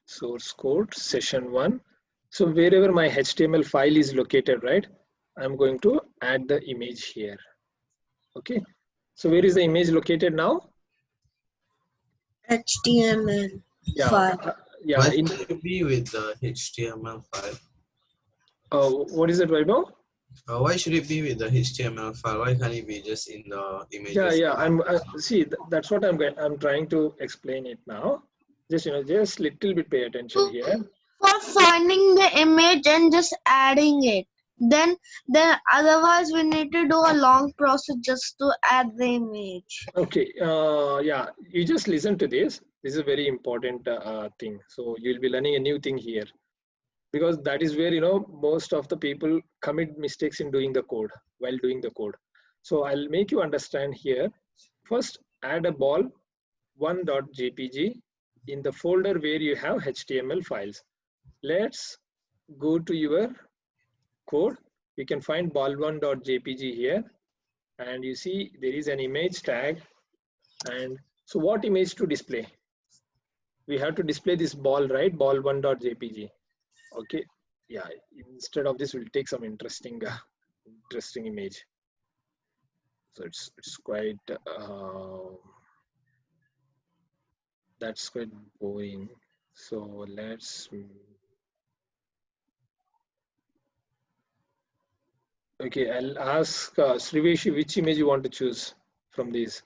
source code session 1. So wherever my HTML file is located, right, I'm going to add the image here. Okay, so where is the image located now? HTML Yeah, file. yeah. Why should it be with the HTML file? What is it, Vaibhav? Why should it be with the HTML file? Why can't it be just in the images? Yeah. See, that's what I'm trying to explain it now. Just just little bit pay attention here. For finding the image and just adding it. Then otherwise we need to do a long process just to add the image. Okay. Yeah. You just listen to this. This is a very important thing. So you'll be learning a new thing here, because that is where most of the people commit mistakes in doing the code while doing the code. So I'll make you understand here. First, add a ball 1.jpg in the folder where you have HTML files. Let's go to your code. You can find ball1.jpg here, and you see there is an image tag. And so what image to display? We have to display this ball, right? Ball1.jpg. Okay, yeah, instead of this we'll take some interesting image. So it's quite that's quite boring. So let's okay, I'll ask Sriveshi, which image you want to choose from these?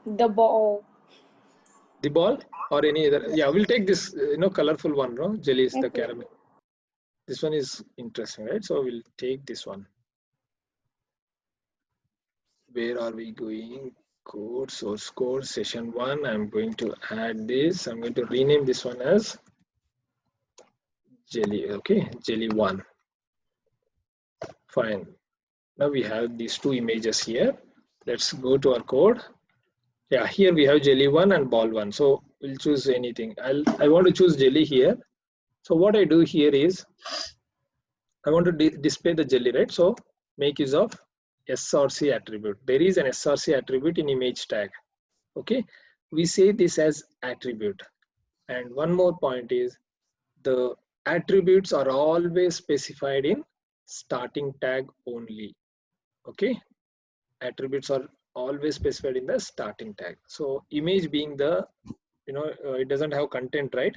The ball. The ball or any other? Yeah, we'll take this colorful one, no? Jelly is the caramel. This one is interesting, right? So we'll take this one. Where are we going? Code, source code, session 1. I'm going to add this. I'm going to rename this one as Jelly. Okay, Jelly 1. Fine. Now we have these two images here. Let's go to our code. Yeah, here we have jelly 1 and ball 1. So we'll choose anything. I want to choose jelly here. So what I do here is I want to display the jelly, right? So make use of src attribute. There is an src attribute in image tag. Okay, we say this as attribute. And one more point is the attributes are always specified in starting tag only. Okay, attributes are always specified in the starting tag. So image being the, it doesn't have content, right?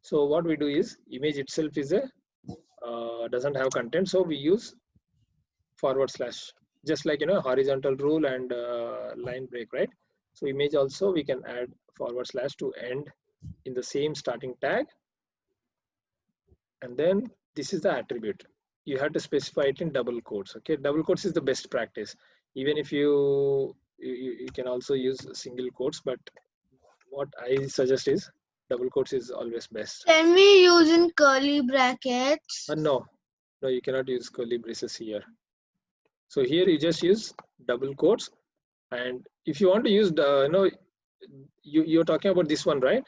So what we do is image itself is a doesn't have content, so we use forward slash, just like horizontal rule and line break, right? So image also we can add forward slash to end in the same starting tag, and then this is the attribute. You have to specify it in double quotes. Okay, double quotes is the best practice. Even if you can also use single quotes, but what I suggest is double quotes is always best. Can we use in curly brackets? No, you cannot use curly braces here. So here you just use double quotes, and if you want to use the, you're talking about this one, right?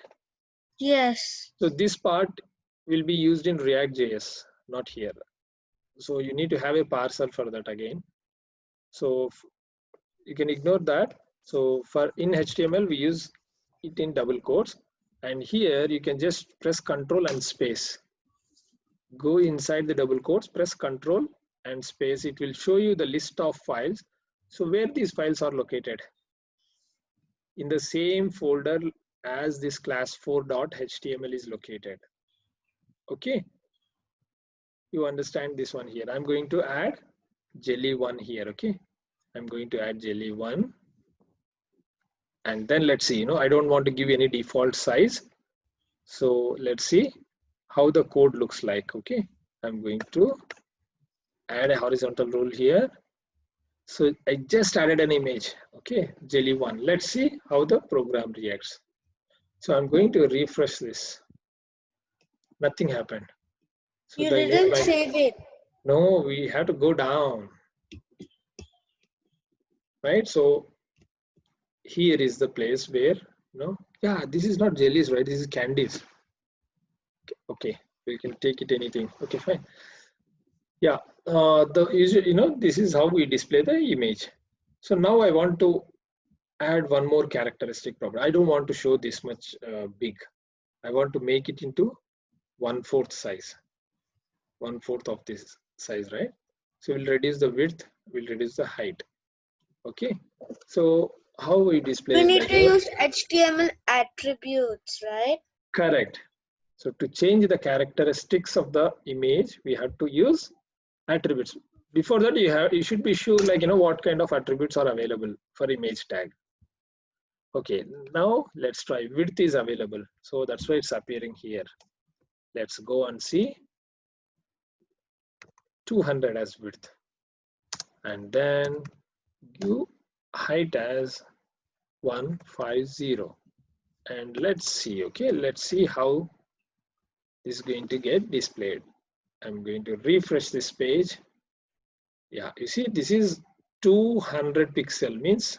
Yes. So this part will be used in React.js, not here. So you need to have a parser for that again. So you can ignore that. So for in HTML, we use it in double quotes. And here you can just press Control and space. Go inside the double quotes, press Control and space. It will show you the list of files. So where these files are located? In the same folder as this class4.html is located. Okay. You understand this one here. I'm going to add jelly 1 here. Okay. I'm going to add jelly 1. And then let's see, I don't want to give any default size. So let's see how the code looks like. Okay. I'm going to add a horizontal rule here. So I just added an image. Okay. Jelly 1. Let's see how the program reacts. So I'm going to refresh this. Nothing happened. So You didn't save it. No, we have to go down. Right. So here is the place where, yeah, this is not jellies, right? This is candies. Okay, we can take it anything. Okay, fine. Yeah, this is how we display the image. So now I want to add one more characteristic property. I don't want to show this much big. I want to make it into 1/4 size. 1/4 of this size, right? So we'll reduce the width, we'll reduce the height. Okay, so how we display? We need to use HTML attributes, right? Correct. So to change the characteristics of the image, we have to use attributes. Before that, you should be sure, like, what kind of attributes are available for image tag. Okay, now let's try. Width is available, so that's why it's appearing here. Let's go and see 200 as width, and then give height as 150. And let's see. Okay, let's see how this is going to get displayed. I'm going to refresh this page. Yeah, you see, this is 200 pixel, means,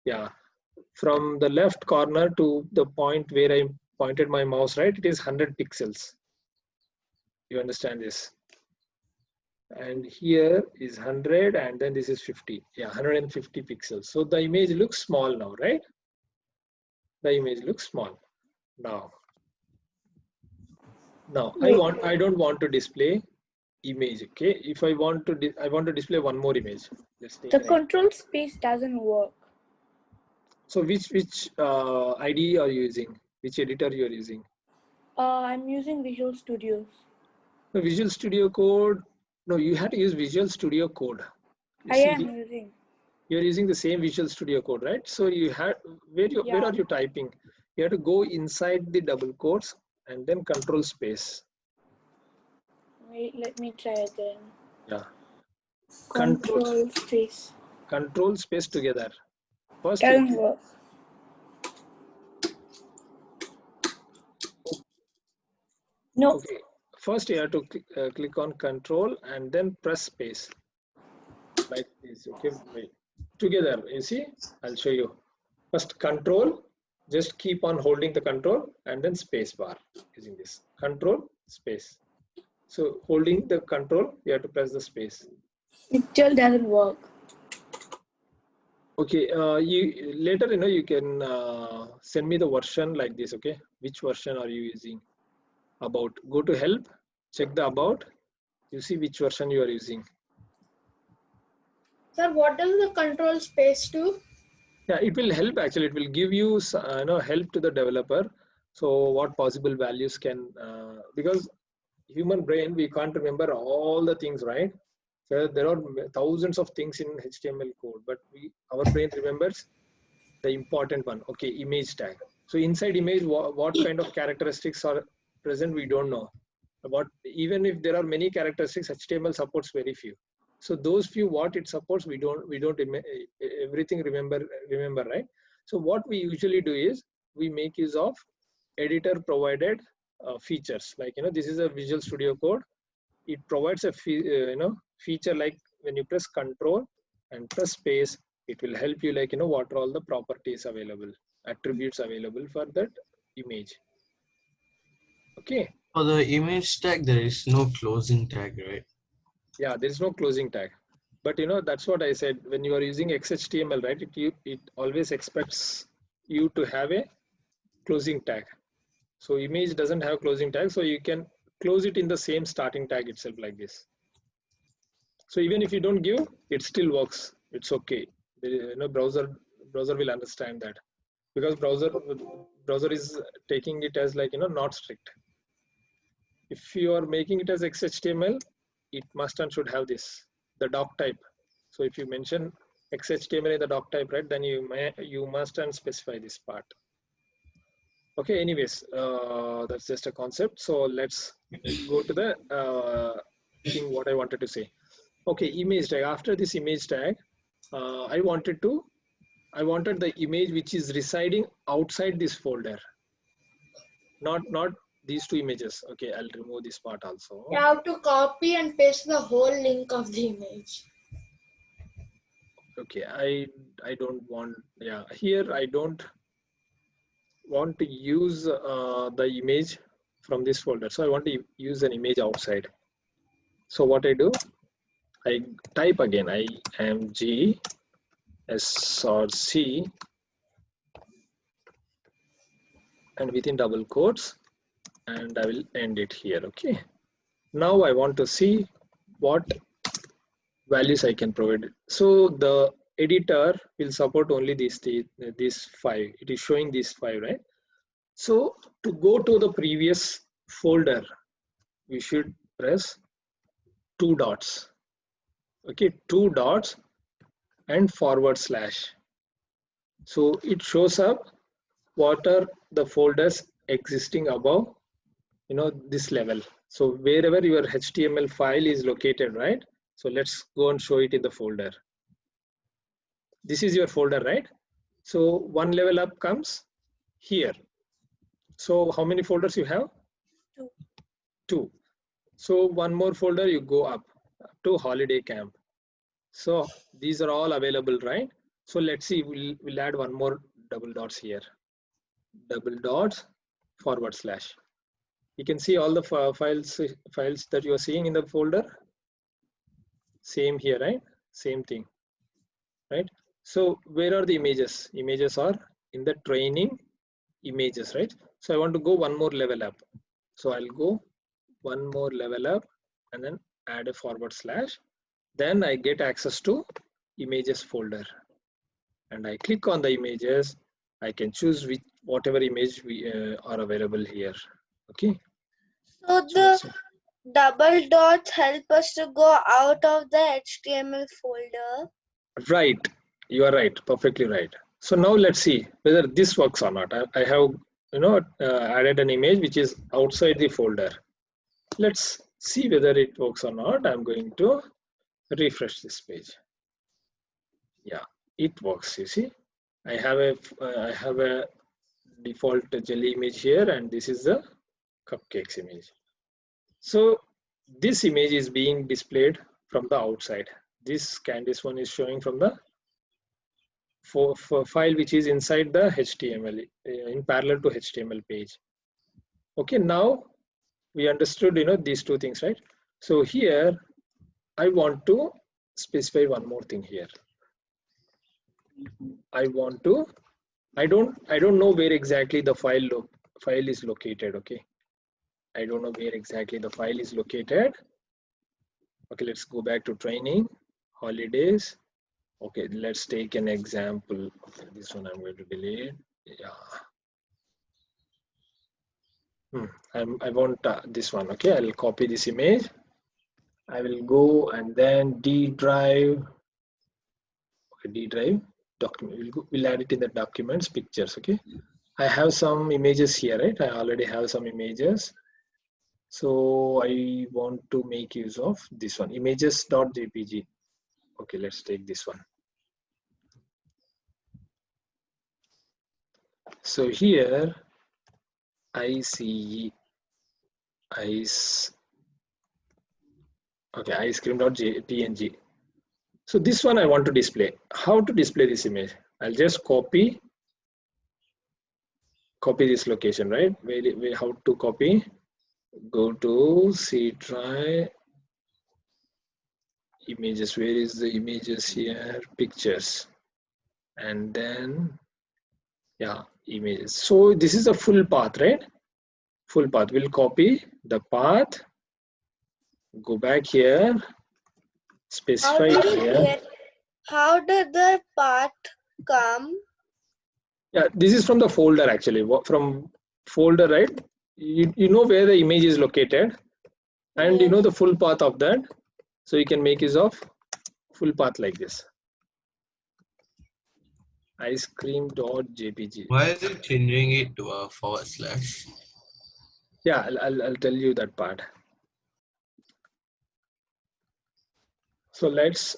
yeah, from the left corner to the point where I pointed my mouse, right, it is 100 pixels. You understand this? And here is 100, and then this is 50. Yeah, 150 pixels. So the image looks small now, right? The image looks small now. Now I don't want to display image. Okay, if I want to display one more image. Let's take the control space doesn't work. So which IDE are you using? Which editor you are using? I'm using Visual Studios. No, Visual Studio Code. No, you have to use Visual Studio Code. You're using the same Visual Studio Code, right? So you have where are you typing? You have to go inside the double quotes and then control space. Wait, let me try again. Yeah. Control space. Control space together. First. Doesn't work. No. Okay. First, you have to click on Control and then press space. Like this. Okay. Wait. Together. You see? I'll show you. First control, just keep on holding the control and then space bar using this. Control, space. So holding the control, you have to press the space. It still doesn't work. Okay, you later, you can send me the version like this. Okay, which version are you using? About. Go to help, check the about. You see which version you are using. Sir, what does the control space do? Yeah, it will help actually. It will give you help to the developer. So what possible values can because human brain, we can't remember all the things, right? So there are thousands of things in HTML code, but our brain remembers the important one. Okay, image tag. So inside image, what kind of characteristics are present, we don't know. Even if there are many characteristics, HTML supports very few. So those few, what it supports, we don't everything remember, right? So what we usually do is we make use of editor provided features. Like, this is a Visual Studio Code. It provides a feature like when you press control and press space, it will help you, like, what are all the properties available, attributes available for that image. Okay. For the image tag, there is no closing tag, right? Yeah, there is no closing tag. But that's what I said. When you are using XHTML, right, it always expects you to have a closing tag. So image doesn't have closing tag, so you can close it in the same starting tag itself like this. So even if you don't give, it still works. It's okay. Browser will understand that, because browser is taking it as, like, not strict. If you are making it as XHTML, it must and should have this, the doc type. So if you mention XHTML in the doc type, right, then you must and specify this part. Okay, anyways, that's just a concept. So let's go to the thing what I wanted to say. Okay, image tag. After this image tag, I wanted the image which is residing outside this folder, not these two images. Okay, I'll remove this part also. You have to copy and paste the whole link of the image. Okay, I don't want, yeah, here I don't want to use the image from this folder. So I want to use an image outside. So what I do, I type again img src and within double quotes, and I will end it here. Okay. Now I want to see what values I can provide. So the editor will support only these 5. It is showing these 5, right? So to go to the previous folder, we should press 2 dots. Okay, 2 dots and /. So it shows up what are the folders existing above, this level. So wherever your HTML file is located, right? So let's go and show it in the folder. This is your folder, right? So one level up comes here. So how many folders you have? 2. 2. So one more folder you go up to holiday camp. So these are all available, right? So let's see, we'll add one more double dots here. Double dots /. You can see all the files that you are seeing in the folder. Same here, right? Same thing, right? So where are the images? Images are in the training images, right? So I want to go one more level up. So I'll go one more level up and then add a /. Then I get access to images folder, and I click on the images. I can choose whatever image we are available here. Okay. So the double dots help us to go out of the HTML folder. Right, you are right, perfectly right. So now let's see whether this works or not. I have added an image which is outside the folder. Let's see whether it works or not. I'm going to refresh this page. Yeah, it works. You see, I have a default jelly image here, and this is the cupcakes image. So this image is being displayed from the outside. This Candice one is showing from the for file which is inside the HTML in parallel to HTML page. Okay, now we understood, you know, these two things, right? So here I want to specify one more thing here. I don't know where exactly the file is located. Okay, I don't know where exactly the file is located. Okay, let's go back to training, holidays. Okay, let's take an example. Okay, this one I'm going to delete. Yeah. I want this one. Okay, I'll copy this image. I will go and then D drive. Okay, D drive document. We'll add it in the documents, pictures. Okay, I have some images here, right? I already have some images. So I want to make use of this one, images.jpg. Okay, let's take this one. So here ICE ice. Okay, ice cream.png. So this one I want to display. How to display this image? I'll just copy this location, right? How to copy? Go to C try images. Where is the images here? Pictures, and then yeah, images. So this is a full path, right? Full path. We'll copy the path. Go back here. Specify here. How did the path come? Yeah, this is from the folder actually. From folder, right? You know where the image is located, and you know the full path of that. So you can make use of full path like this. Ice cream.jpg. Why is it changing it to a /? Yeah, I'll tell you that part. So let's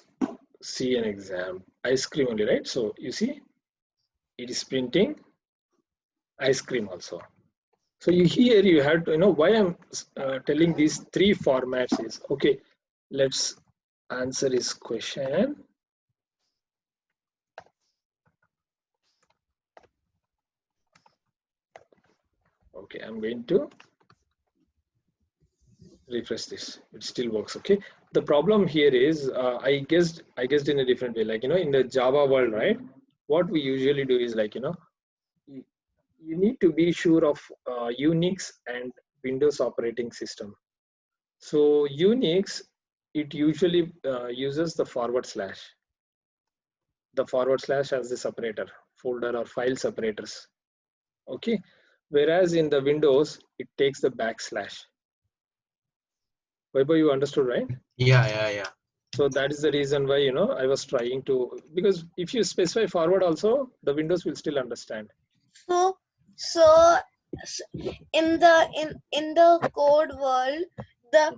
see an exam. Ice cream only, right? So you see, it is printing ice cream also. So here you have to, you know, why I'm telling these three formats is, okay, let's answer his question. Okay, I'm going to refresh this. It still works. Okay. The problem here is I guessed in a different way. Like, you know, in the Java world, right? What we usually do is like, you know, you need to be sure of Unix and Windows operating system. So Unix, it usually uses the /. The / as the separator, folder or file separators. Okay. Whereas in the Windows, it takes the \. Vaibhav, you understood, right? Yeah. So that is the reason why, you know, I was trying to, because if you specify forward also, the Windows will still understand. So in the code world, the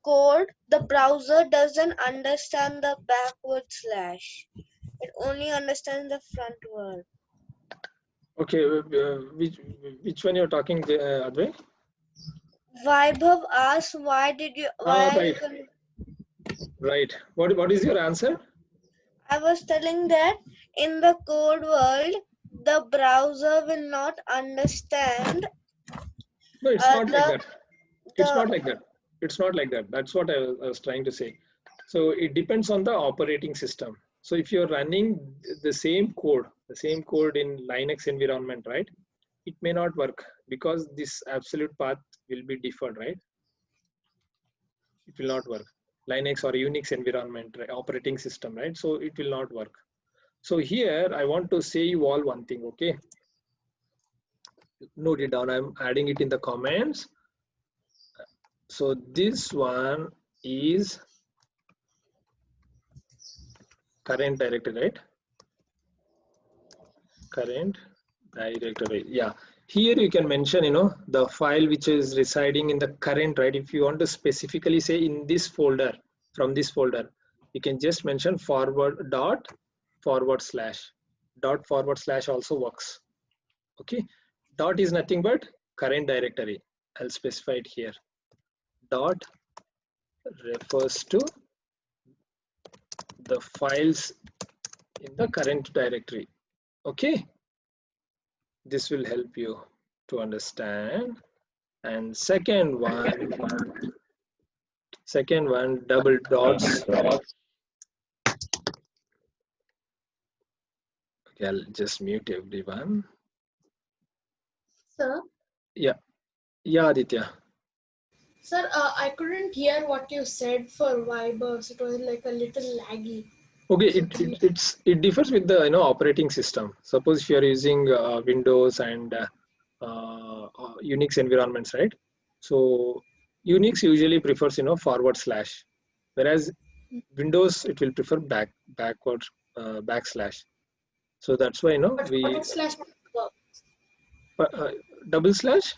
code, the browser doesn't understand the backward slash. It only understands the front word. Okay, which one you're talking, Advay? Vaibhav asked, why did you? Why? Right. What is your answer? I was telling that in the code world, the browser will not understand. No, it's not like that. It's not like that. It's not like that. That's what I was trying to say. So it depends on the operating system. So if you're running the same code in Linux environment, right? It may not work because this absolute path will be deferred, right? It will not work. Linux or Unix environment, right? Operating system, right? So it will not work. So here I want to say you all one thing, okay? Note it down. I'm adding it in the comments. So this one is current directory, right? Current directory. Yeah. Here you can mention, you know, the file which is residing in the current, right? If you want to specifically say in this folder, from this folder, you can just mention forward dot forward slash. Dot forward slash also works. Okay. Dot is nothing but current directory. I'll specify it here. Dot refers to the files in the current directory. Okay, this will help you to understand. And second one, double dots. Okay, I'll just mute everyone. Sir, Yeah, Aditya. sir, I couldn't hear what you said for Vibers. It was like a little laggy. Okay, So it differs with the operating system. Suppose if you are using Windows and Unix environments, right? So Unix usually prefers forward slash, whereas Windows it will prefer backward backslash. So that's why but we forward slash double slash.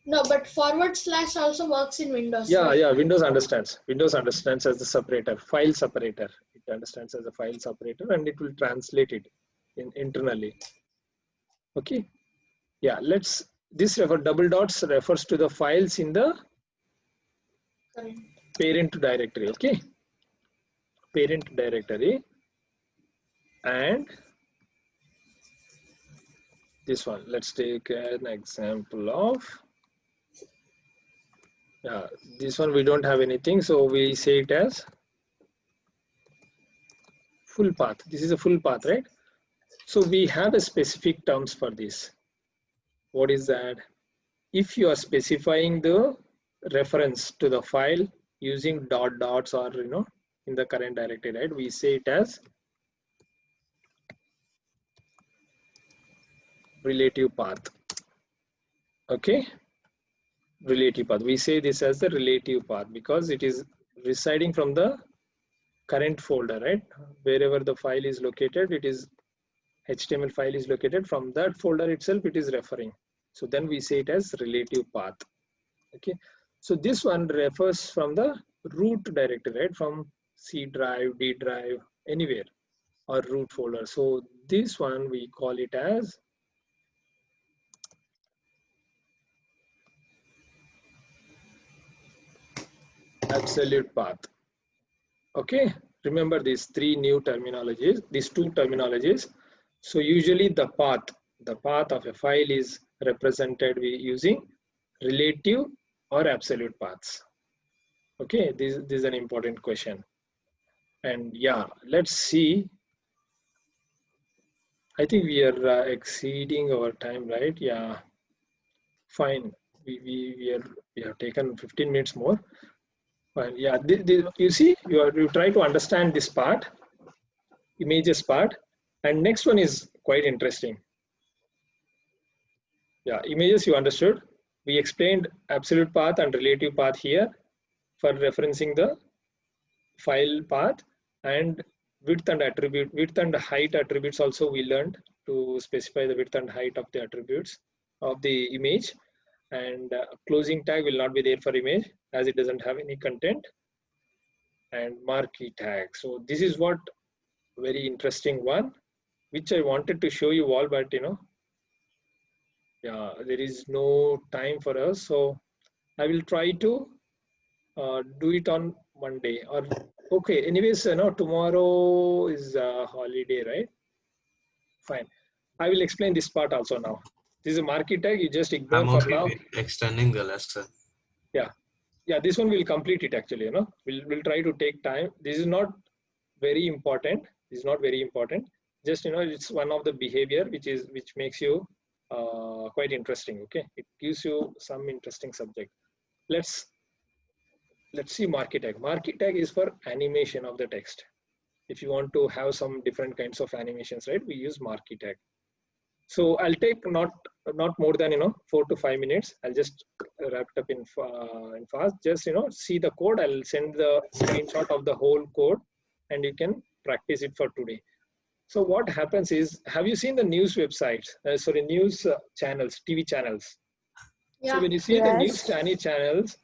no, but forward slash also works in Windows. Yeah, right? yeah. Windows understands as the separator, file separator. It understands as a file separator, and it will translate it internally. Okay. Yeah. This double dots refers to the files in the Correct. parent directory. Okay. Parent directory, and this one. Let's take an example of. Yeah, this one we don't have anything, so we say it as full path. This is a full path, right? So we have a specific terms for this. What is that? If you are specifying the reference to the file using dots or in the current directory, right? We say it as relative path. Okay, relative path. We say this as the relative path because it is residing from the current folder, right? Wherever the file is located, it is HTML file is located, from that folder itself it is referring. So then we say it as relative path. Okay, so this one refers from the root directory, right? From C drive, D drive, anywhere, or root folder. So this one we call it as absolute path. Okay, remember these two terminologies. So usually the path of a file is represented using relative or absolute paths. Okay, this is an important question. And yeah, let's see. I think we are exceeding our time, right? Yeah, fine. We have taken 15 minutes more. Fine. Yeah, you see, you try to understand this part, images part, and next one is quite interesting. Yeah, images you understood. We explained absolute path and relative path here for referencing the file path, and width and height attributes also we learned to specify the width and height of the attributes of the image. And closing tag will not be there for image as it doesn't have any content. And marquee tag. So this is what very interesting one, which I wanted to show you all, but yeah, there is no time for us. So I will try to do it on Monday or okay. Anyways, tomorrow is a holiday, right? Fine. I will explain this part also now. This is a marquee tag. You just ignore I'm for okay now. with extending the lesson. Yeah, this one will complete it actually. We'll try to take time. This is not very important. This is not very important. Just it's one of the behavior which makes you quite interesting. Okay, it gives you some interesting subject. Let's see marquee tag. Marquee tag is for animation of the text. If you want to have some different kinds of animations, right? We use marquee tag. So I'll take not more than 4 to 5 minutes. I'll just wrap it up in fast. Just see the code. I'll send the screenshot of the whole code, and you can practice it for today. So what happens is, have you seen the news websites? News channels, TV channels. Yeah. So when you see the news Yes. channels,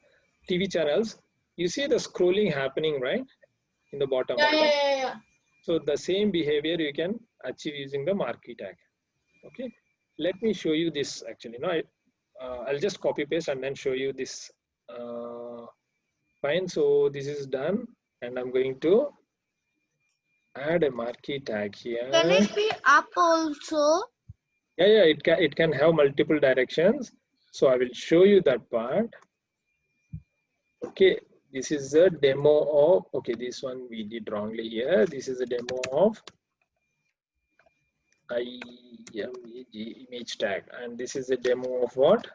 TV channels, you see the scrolling happening right in the bottom. Yeah. So the same behavior you can achieve using the marquee tag. Okay, let me show you this actually. I'll just copy paste and then show you this. Fine, so this is done, and I'm going to add a marquee tag here. Can it be up also? Yeah, it can have multiple directions. So I will show you that part. Okay, this is a demo of, okay, this one we did wrongly here. This is a demo of IMG image tag, and this is a demo of what?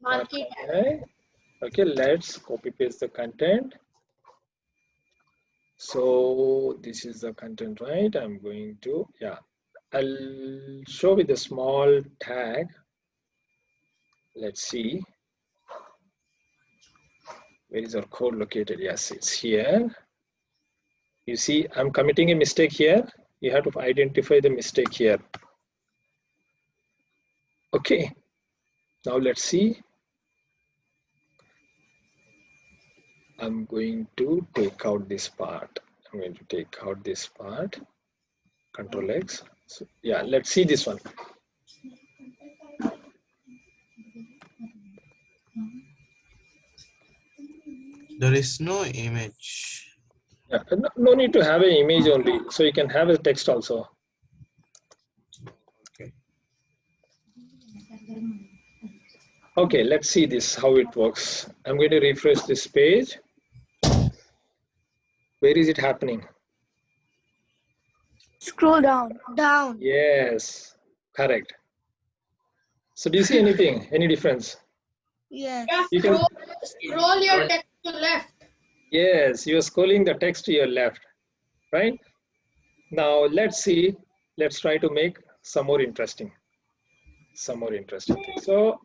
Marquee tag. Okay, let's copy paste the content. So this is the content, right? I'm going to, yeah, I'll show with a small tag. Let's see. Where is our code located? Yes, it's here. You see, I'm committing a mistake here. You have to identify the mistake here. Okay, now let's see. I'm going to take out this part. I'm going to take out this part. Control X. So, yeah, let's see this one. There is no image. Yeah, no need to have an image only. So you can have a text also. Okay. Okay, let's see this, how it works. I'm going to refresh this page. Where is it happening? Scroll down. Down. Yes, correct. So do you see anything, any difference? Yes. Yeah, You can, scroll your text to left. yes, you're scrolling the text to your left, right? Now let's see, let's try to make some more interesting things. So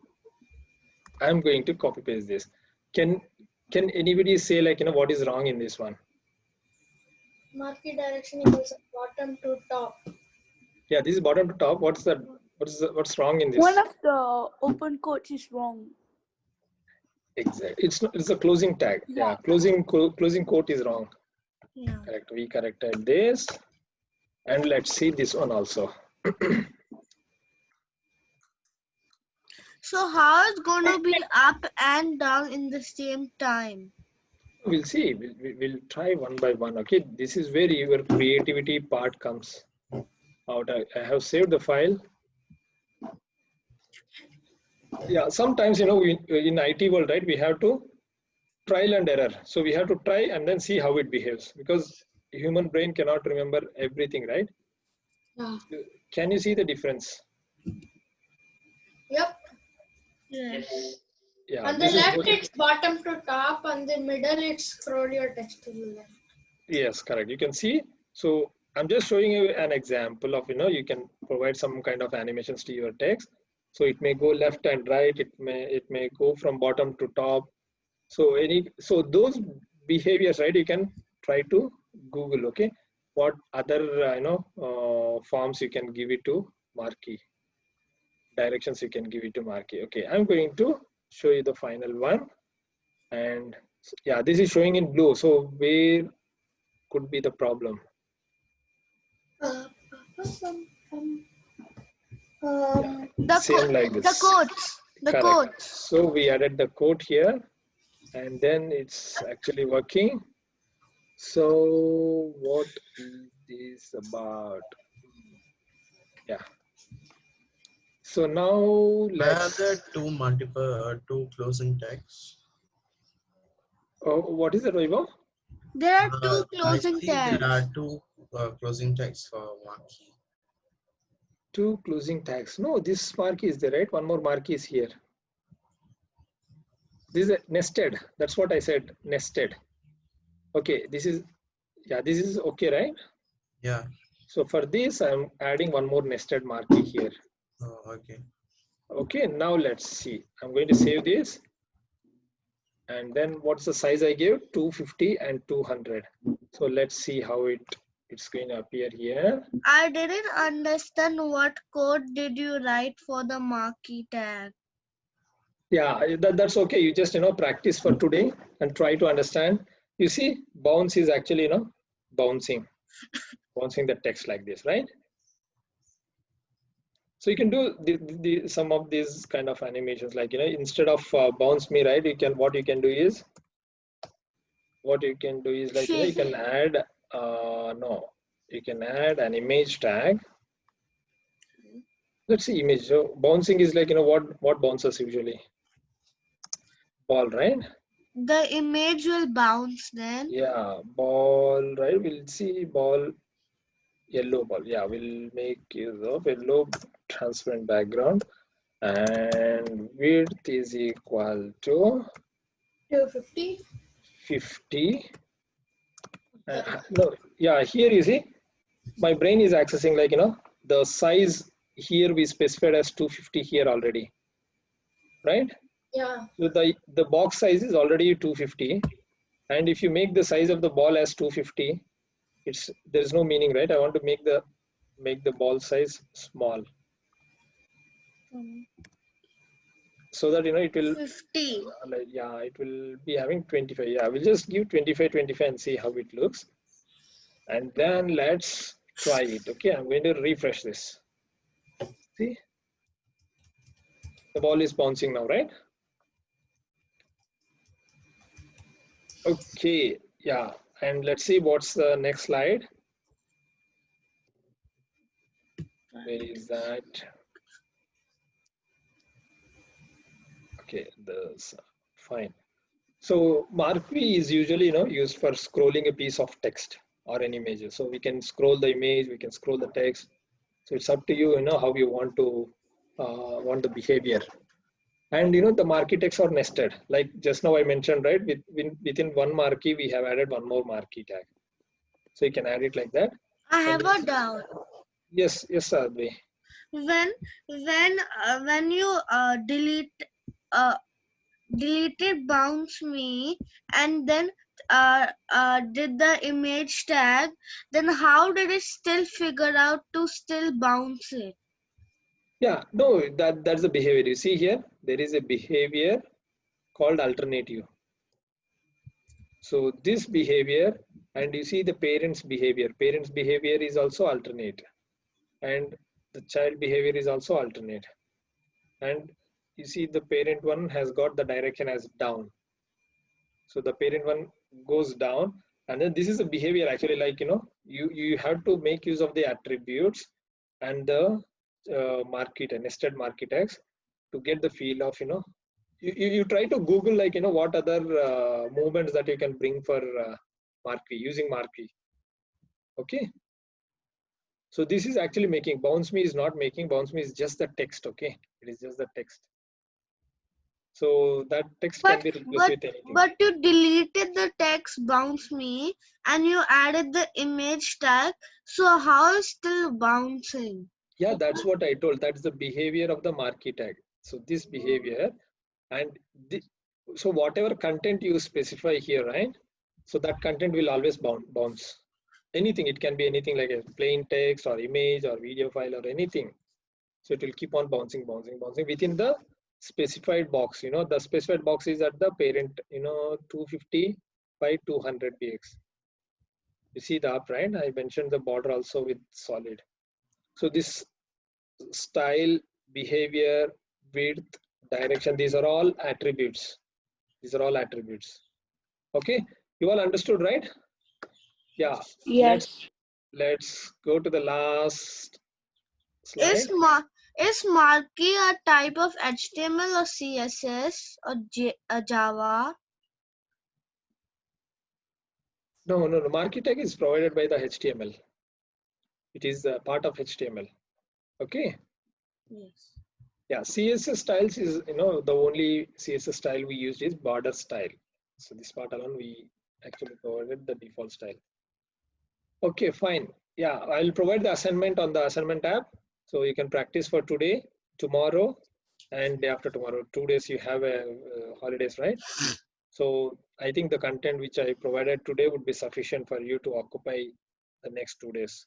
I'm going to copy paste this. Can anybody say, like, what is wrong in this one? Marquee direction equals bottom to top. Yeah, this is bottom to top. What's wrong in this? One of the open quotes is wrong. Exactly. It's a closing tag. Yeah, closing quote is wrong. Yeah. Correct. We corrected this. And let's see this one also. So how it's going to be up and down in the same time? We'll see. We'll try one by one. Okay. This is where your creativity part comes out. I have saved the file. Yeah. Sometimes, in IT world, right, we have to trial and error. So we have to try and then see how it behaves, because human brain cannot remember everything, right? Yeah. Can you see the difference? Yep. Yes. Yeah. On the left, it's bottom to top. On the middle, it's scroll your text to the left. Yes, correct. You can see. So I'm just showing you an example of, you can provide some kind of animations to your text. So it may go left and right. It may go from bottom to top. So those behaviors, right? You can try to Google. Okay, what other forms you can give it to marquee, directions you can give it to marquee. Okay, I'm going to show you the final one, and yeah, this is showing in blue. So where could be the problem? Same like this. The quotes. The Correct. quotes. So we added the quote here, and then it's actually working. So what is this about? Yeah. So now let's. Are there two closing tags? Oh, what is it, Vaibhav? There are two closing I see tags. there are two closing tags for marquee. Two closing tags. No, this marquee is there, right? One more marquee is here. This is a nested. That's what I said. Nested. Okay. This is okay, right? Yeah. So for this, I'm adding one more nested marquee here. Oh, okay. Okay, now let's see. I'm going to save this. And then what's the size I gave? 250 and 200. So let's see how it's going to appear here. I didn't understand what code did you write for the marquee tag. Yeah, that's okay. You just, practice for today and try to understand. You see, bounce is actually, bouncing the text like this, right? So you can do some of these kind of animations, like, instead of bounce me, right? What you can do is like, you can add No, you can add an image tag. Let's see image. So bouncing is like, what bounces usually? Ball, right? The image will bounce then. Yeah, ball, right? We'll see ball, yellow ball. Yeah, we'll make use of yellow transparent background, and width is equal to 250. 50. No, yeah, here you see, my brain is accessing like, the size here we specified as 250 here already, right? Yeah. So the box size is already 250, and if you make the size of the ball as 250, there's no meaning, right? I want to make the ball size small, so that it will 50. it will be having 25. Yeah, we'll just give 25 and see how it looks, and then let's try it. Okay, I'm going to refresh this. See, the ball is bouncing now, right? Okay, yeah, and let's see what's the next slide. Where is that? Okay, fine. So Marquee is usually used for scrolling a piece of text or an image. So we can scroll the image, we can scroll the text. So it's up to you, how you want to want the behavior. And the marquee text are nested. Like just now I mentioned, right? Within one marquee we have added one more marquee tag. So you can add it like that. I have a doubt. Yes, Advi. When you deleted bounce me and then did the image tag, then how did it still figure out to still bounce it? Yeah, no, that's the behavior. You see here, there is a behavior called alternative. So this behavior, and you see the parent's behavior. Parent's behavior is also alternate, and the child behavior is also alternate. And you see the parent one has got the direction as down. So the parent one goes down, and then this is a behavior actually, like you have to make use of the attributes and the nested marquee tags to get the feel of you try to Google like what other movements that you can bring for marquee using marquee. Okay, so this is actually making bounce me is not making bounce me is just the text. Okay, it is just the text. So that text can be replaced with anything. But you deleted the text bounce me and you added the image tag. So how is still bouncing? Yeah, that's what I told. That's the behavior of the marquee tag. So this behavior, and so whatever content you specify here, right? So that content will always bounce. Anything, it can be anything like a plain text or image or video file or anything. So it will keep on bouncing within the specified box. The specified box is at the parent, 250 by 200 px. You see the up, right? I mentioned the border also with solid. So this style, behavior, width, direction, these are all attributes. Okay, you all understood, right? Yeah. Yes. Let's go to the last slide. Is marquee a type of HTML or CSS or Java? No. Marquee tag is provided by the HTML. It is a part of HTML. Okay. Yes. Yeah, CSS styles is the only CSS style we used is border style. So this part alone we actually provided the default style. Okay, fine. Yeah, I'll provide the assignment on the assignment tab. So you can practice for today, tomorrow, and day after tomorrow. 2 days you have holidays, right? So I think the content which I provided today would be sufficient for you to occupy the next 2 days.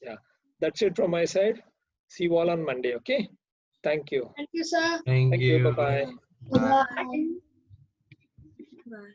Yeah, that's it from my side. See you all on Monday. Okay. Thank you. Thank you, sir. Thank you. Bye-bye. Bye. Bye.